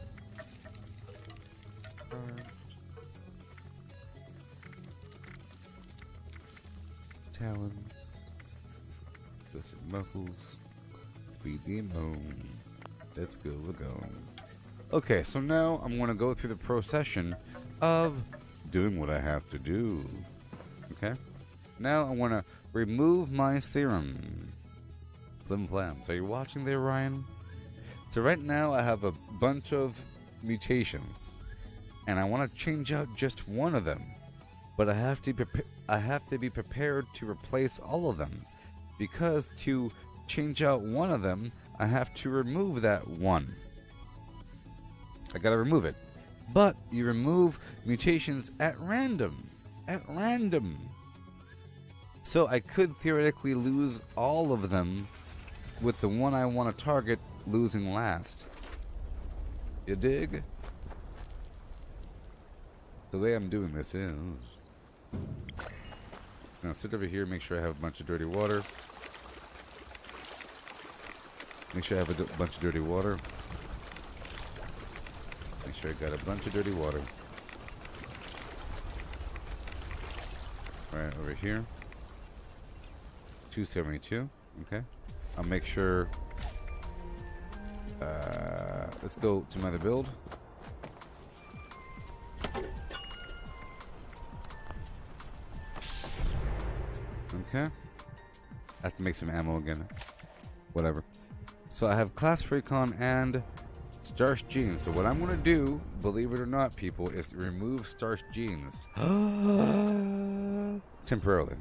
Talons, twisted muscles, speed demon. Let's go. Okay, so now I'm going to go through the procession of doing what I have to do. Okay? Now I want to remove my serum. Flim flam. So you're watching there, Ryan? So right now I have a bunch of mutations, and I want to change out just one of them. But I have to be prepared to replace all of them, because to change out one of them, I have to remove that one. I gotta remove it. but you remove mutations at random. At random. So I could theoretically lose all of them, with the one I want to target losing last. You dig? The way I'm doing this is... Now sit over here, make sure I have a bunch of dirty water. Make sure I have a bunch of dirty water. Make sure I got a bunch of dirty water. Right over here. 272. Okay. I'll make sure... let's go to my other build. Okay. I have to make some ammo again. Whatever. So I have Class Recon and Starch Genes. So what I'm going to do, believe it or not, people, is remove Starch Genes. Temporarily.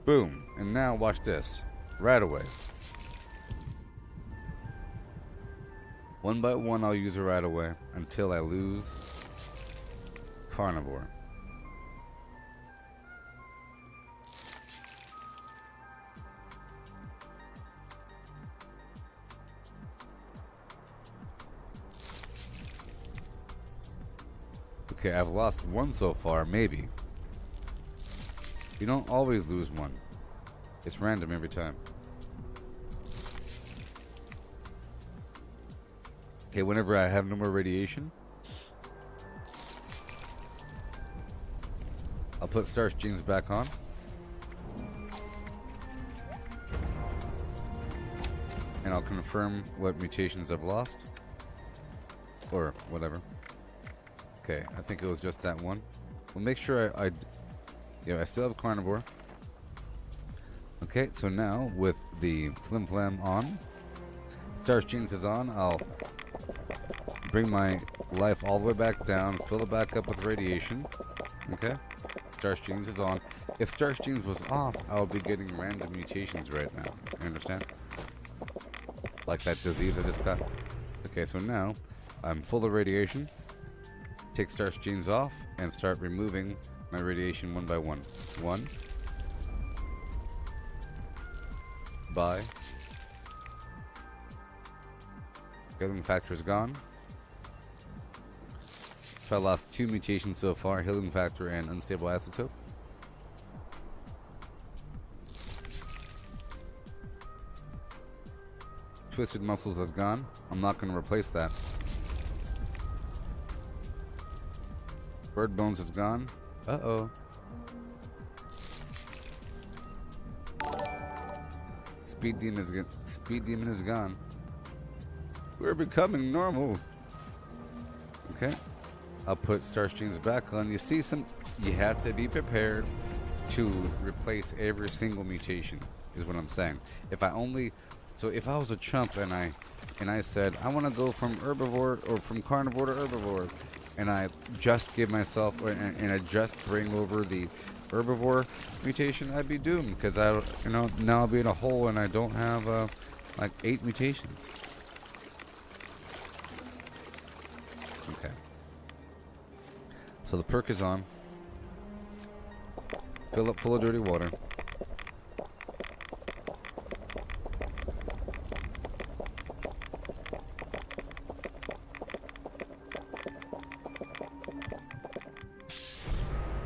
Boom. And now watch this. Right away. One by one I'll use it right away until I lose Carnivore. Okay, I've lost one so far, maybe. You don't always lose one. It's random every time. Okay, whenever I have no more radiation, I'll put Starch Genes back on. And I'll confirm what mutations I've lost. Or whatever. Okay, I think it was just that one. We'll make sure I still have Carnivore. Okay, so now with the Flim Flam on, Starch Genes is on, I'll bring my life all the way back down, fill it back up with radiation. Okay, Starch Genes is on. If Starch Genes was off, I would be getting random mutations right now. You understand? Like that disease I just got. Okay, so now I'm full of radiation. Take Starch Genes off and start removing my radiation one by one. One. By. Healing factor is gone. So I lost 2 mutations so far, healing factor and unstable isotope. Twisted muscles is gone. I'm not going to replace that. Bird bones is gone. Uh-oh. Speed demon is gone. We're becoming normal. Okay. I'll put Starch Genes back on. You see you have to be prepared to replace every single mutation, is what I'm saying. If I was a chump and I said, I want to go from herbivore or from carnivore to herbivore, and I just give myself, and I just bring over the herbivore mutation, I'd be doomed, because now I'll be in a hole and I don't have like 8 mutations. Okay. So the perk is on. Fill up full of dirty water.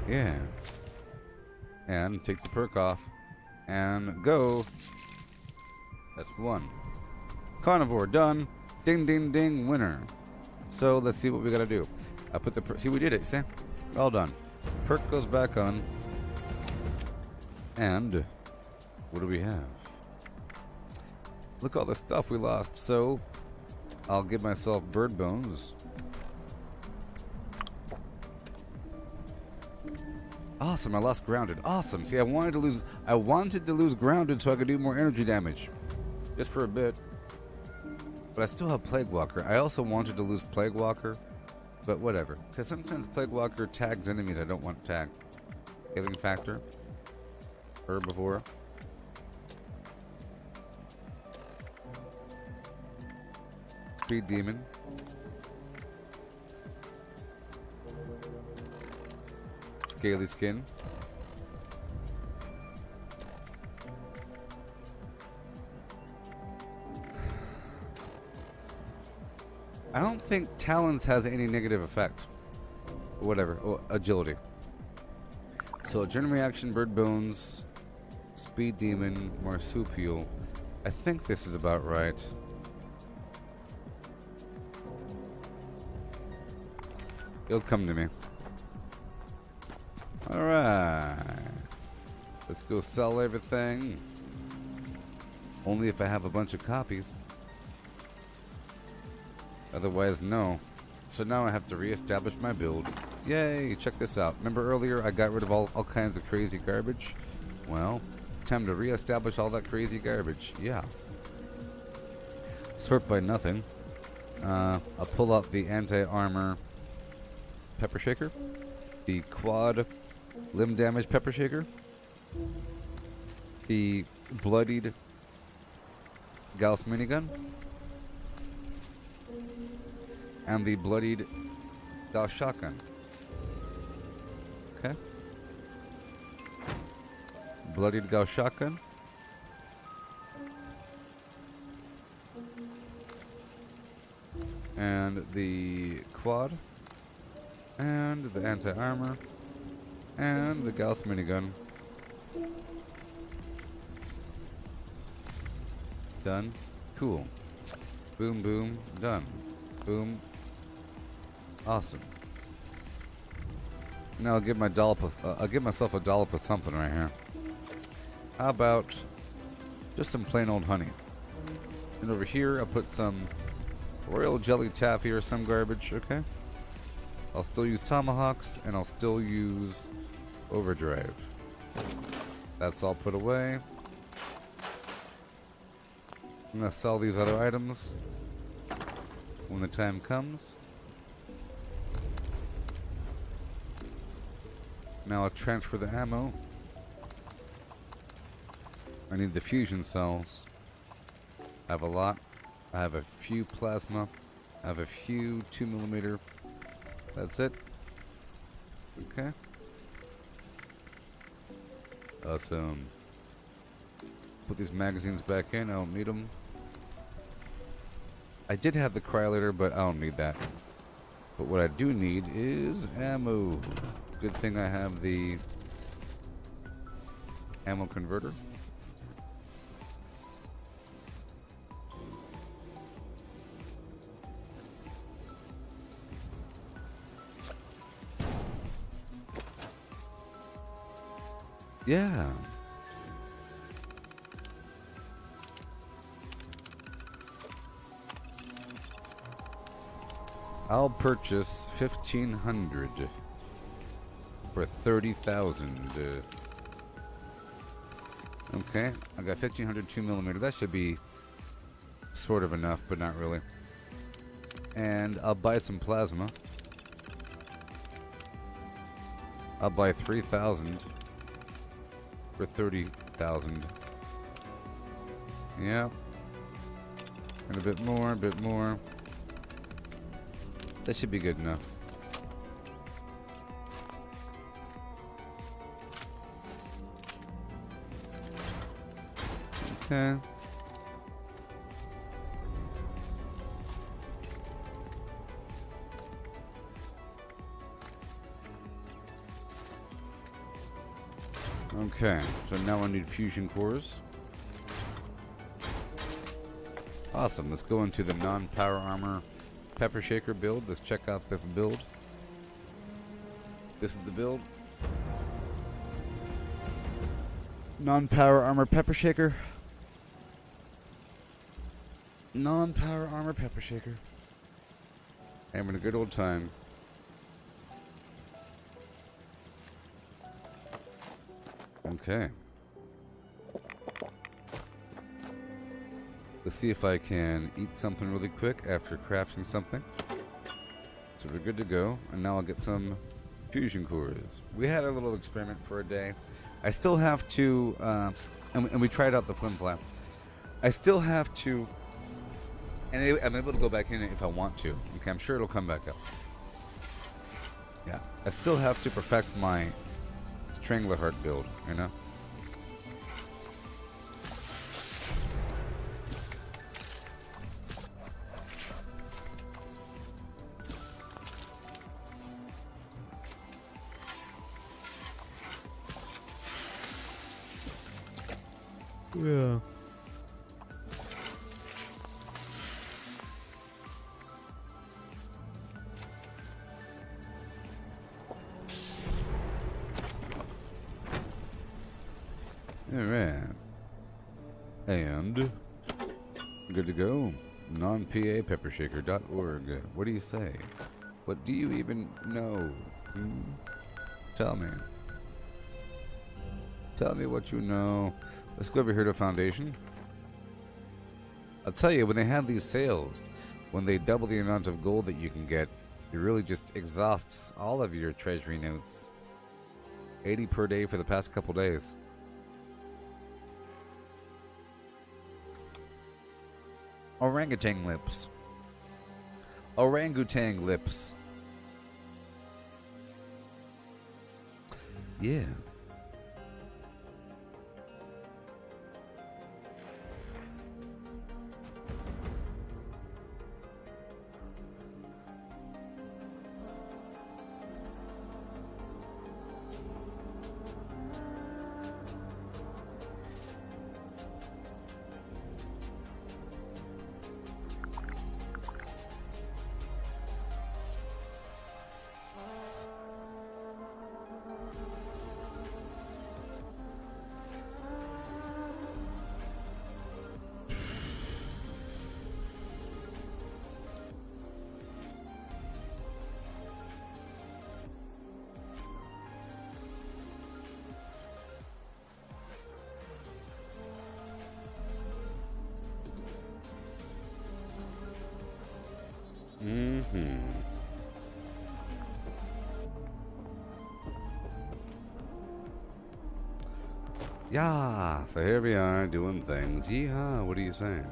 Yeah. And take the perk off. And go. That's 1. Carnivore done. Ding, ding, ding. Winner. So let's see what we gotta do. I put the see, we did it. See? All done. Perk goes back on. And what do we have? Look all the stuff we lost. So I'll give myself bird bones. Awesome, I lost grounded. Awesome. See, I wanted to lose grounded so I could do more energy damage. Just for a bit. But I still have Plague Walker. I also wanted to lose Plague Walker, but whatever. Because sometimes Plague Walker tags enemies I don't want tagged. Healing factor. Herbivore. Speed demon. scaly skin. I don't think talons has any negative effect. Whatever. Oh, agility. So adrenaline reaction, bird bones, speed demon, marsupial. I think this is about right. It'll come to me. Alright. Let's go sell everything. Only if I have a bunch of copies. Otherwise, no. So now I have to reestablish my build. Yay, check this out. Remember earlier I got rid of all kinds of crazy garbage? Well, time to reestablish all that crazy garbage. Yeah. Sort by nothing. I'll pull out the anti-armor pepper shaker. The quad limb damage pepper shaker. The bloodied Gauss minigun. And the bloodied Gauss shotgun. Okay. Bloodied Gauss shotgun. And the quad. And the anti-armor. And the Gauss minigun. Done. Cool. Boom, boom, done. Boom. Awesome. Now I'll give my dollop of, I'll give myself a dollop of something right here. How about just some plain old honey? And over here I'll put some royal jelly taffy or some garbage, okay? I'll still use tomahawks and I'll still use overdrive. That's all put away. I'm gonna sell these other items when the time comes. Now I'll transfer the ammo. I need the fusion cells. I have a lot. I have a few plasma. I have a few 2mm. That's it. Okay. Awesome. Put these magazines back in. I don't need them. I did have the cryolator, but I don't need that. But what I do need is ammo. Good thing I have the ammo converter. Yeah. I'll purchase 1,500 for 30,000. Okay, I got 1,500 2mm. That should be sort of enough, but not really. And I'll buy some plasma. I'll buy 3,000 for 30,000. Yeah. And a bit more, a bit more. That should be good enough. Okay. Okay, so now I need fusion cores. Awesome, let's go into the non-power armor pepper shaker build. Let's check out this build. This is the build. Non-power armor pepper shaker. Non-power armor pepper shaker. Having a good old time. Okay. Let's see if I can eat something really quick after crafting something. So we're good to go. And now I'll get some fusion cores. We had a little experiment for a day. I still have to, and we tried out the flim flam. I still have to, and I'm able to go back in it if I want to. Okay, I'm sure it'll come back up. Yeah. I still have to perfect my Strangleheart build, you know? Yeah. Alright. And good to go. Non-PA-peppershaker.org. What do you say? What do you even know? Tell me. Tell me what you know. Let's go over here to Foundation. I'll tell you, when they have these sales, when they double the amount of gold that you can get, it really just exhausts all of your treasury notes. 80 per day for the past couple days. Orangutan lips. Orangutan lips. Yeah. Yeah, so here we are doing things. Yeehaw, what are you saying?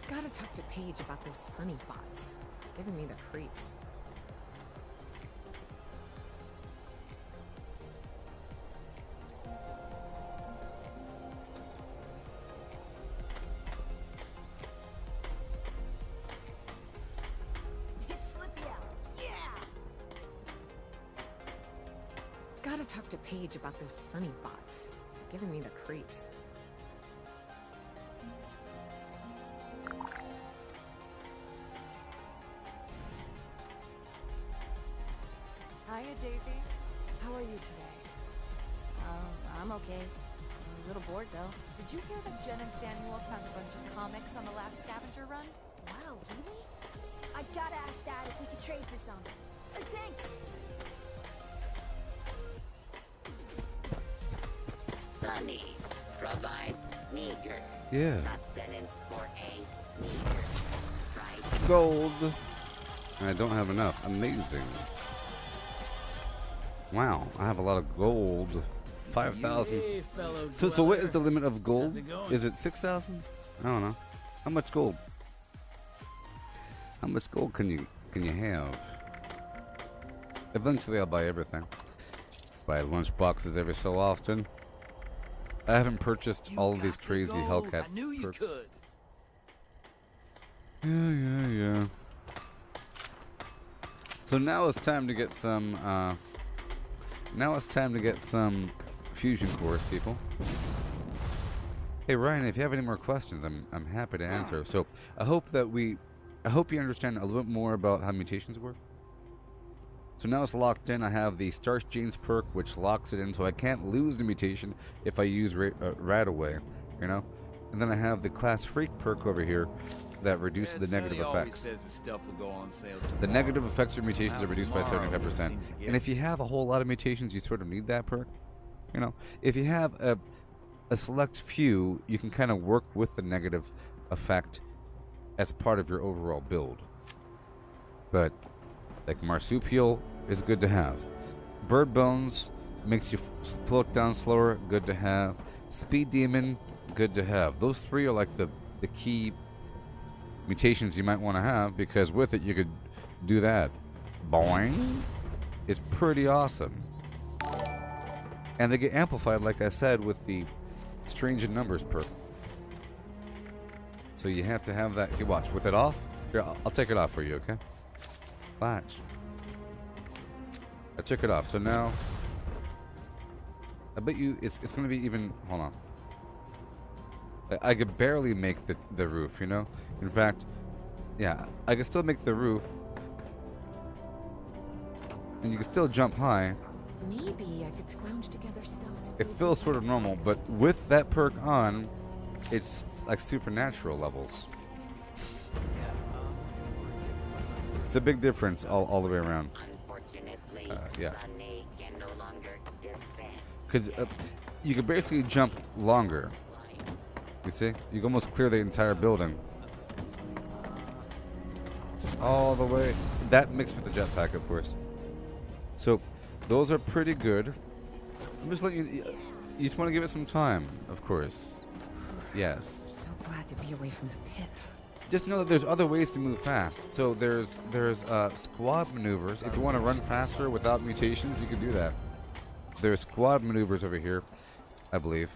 Gotta talk to Paige about those sunny bots. Giving me the creeps. Gotta talk to Paige about those sunny bots. Giving me the creeps. Hiya, Davey. How are you today? I'm okay. I'm a little bored, though. Did you hear that Jen and Samuel found a bunch of comics on the last scavenger run? Wow, really? I gotta ask Dad if we could trade for some. Thanks! Sunny provides meager sustenance for a meager price. Gold. I don't have enough. Amazing. Wow, I have a lot of gold. 5,000. So what is the limit of gold? Is it 6,000? I don't know. How much gold? How much gold can you have? Eventually I'll buy everything. Buy lunch boxes every so often. I haven't purchased all of these crazy Hellcat perks. Yeah. So now it's time to get some fusion cores, people. Hey Ryan, if you have any more questions, I'm happy to answer. So I hope you understand a little bit more about how mutations work. So now it's locked in. I have the Starch Genes perk, which locks it in, so I can't lose the mutation if I use right away, you know. And then I have the Class Freak perk over here that reduces the negative effects. The negative effects of mutations are reduced by 75%. And if you have a whole lot of mutations, you sort of need that perk. You know, if you have a select few, you can kind of work with the negative effect as part of your overall build. But like marsupial is good to have. Bird bones makes you float down slower, good to have. Speed demon, good to have. Those three are like the key mutations you might want to have, because with it you could do that. Boing! It's pretty awesome. And they get amplified, like I said, with the Strange in Numbers perk. So you have to have that. See, watch. With it off, here, I'll take it off for you, okay? Watch. I took it off, so now I bet you it's going to be even. Hold on. I could barely make the roof, you know? In fact, yeah, I could still make the roof. And you can still jump high. Maybe I could scrounge together stuff to It feels sort of normal, but with that perk on, it's like supernatural levels. It's a big difference all the way around. Unfortunately, Yeah. Sunny can no longer dispense. Because you can basically jump longer. You see? You can almost clear the entire building. All the way. That mixed with the jetpack, of course. So, those are pretty good. I'm just letting you... You just want to give it some time, of course. Yes. So glad to be away from the pit. Just know that there's other ways to move fast. So there's squad maneuvers. If you want to run faster without mutations, you can do that. There's squad maneuvers over here, I believe.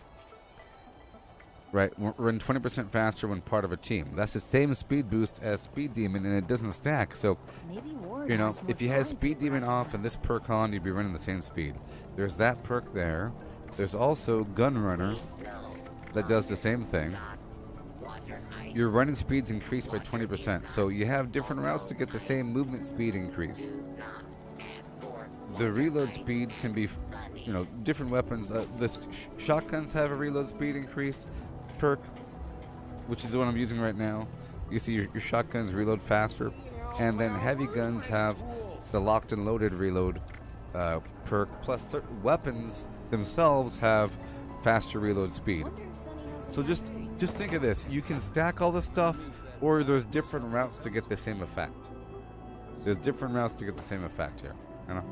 Right, run 20% faster when part of a team. That's the same speed boost as Speed Demon, and it doesn't stack. So, Maybe Ward you know, has more if you had time. Speed Demon off and this perk on, you'd be running the same speed. There's that perk there. There's also Gun Runner that does the same thing. Your running speeds increase by 20%, so you have different routes to get the same movement speed increase. The reload speed can be, you know, different weapons. The shotguns have a reload speed increase perk, which is the one I'm using right now. You see your shotguns reload faster, and then heavy guns have the locked and loaded reload perk, plus certain weapons themselves have faster reload speed. So just think of this. You can stack all this stuff, or there's different routes to get the same effect. There's different routes to get the same effect here. You know?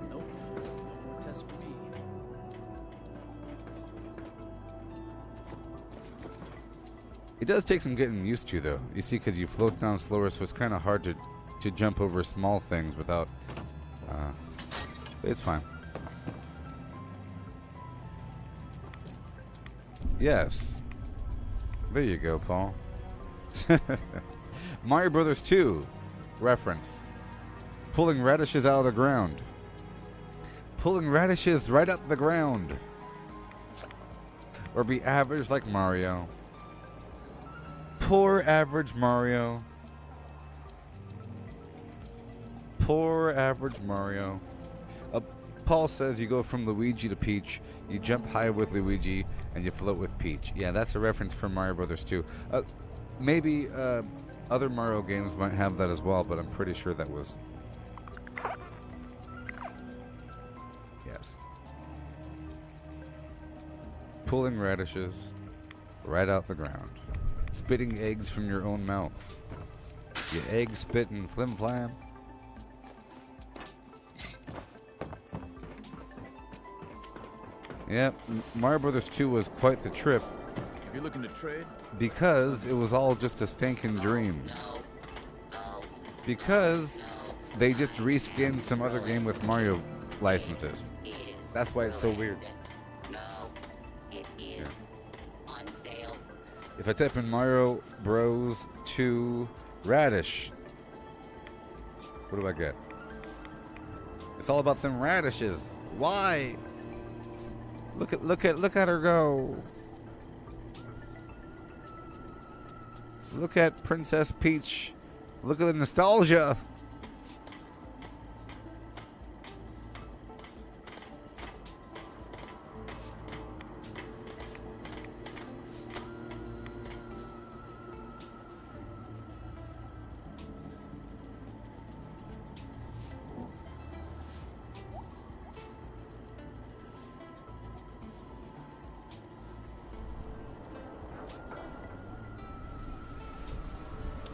It does take some getting used to, though. You see, because you float down slower, so it's kind of hard to jump over small things without... it's fine. Yes. There you go, Paul. Mario Brothers 2 reference. Pulling radishes out of the ground. Pulling radishes right out of the ground. Or be average like Mario. Poor average Mario. Poor average Mario. Paul says you go from Luigi to Peach, you jump high with Luigi, and you float with Peach. Yeah, that's a reference from Mario Brothers 2. Maybe other Mario games might have that as well, but I'm pretty sure that was... Yes. Pulling radishes right out the ground. Spitting eggs from your own mouth. You egg spitting flim flam. Yep, Mario Brothers 2 was quite the trip. You looking to trade? Because it was all just a stinking dream. Because they just reskinned some other game with Mario licenses. That's why it's so weird. If I type in Mario Bros 2 Radish, what do I get? It's all about them radishes. Why? Look at her go. Look at Princess Peach. Look at the nostalgia.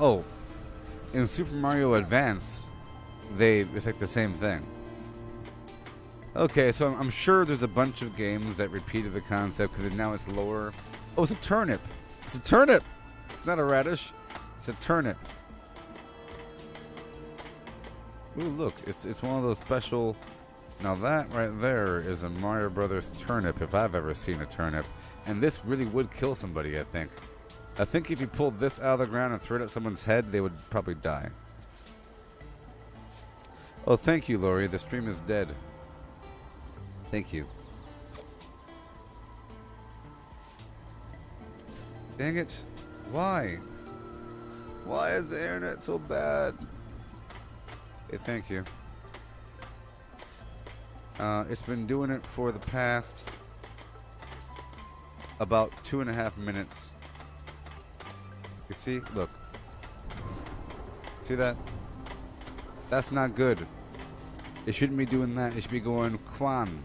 Oh, in Super Mario Advance, it's like the same thing. Okay, so I'm sure there's a bunch of games that repeated the concept because now it's lower. Oh, it's a turnip. It's a turnip. It's not a radish. It's a turnip. Ooh, look, it's one of those special. Now that right there is a Mario Brothers turnip, if I've ever seen a turnip, and this really would kill somebody. I think. I think if you pulled this out of the ground and threw it at someone's head, they would probably die. Oh, thank you, Lori. The stream is dead. Thank you. Dang it. Why? Why is the internet so bad? Hey, thank you. It's been doing it for the past about 2.5 minutes. You see? Look. See that? That's not good. It shouldn't be doing that. It should be going Kwan.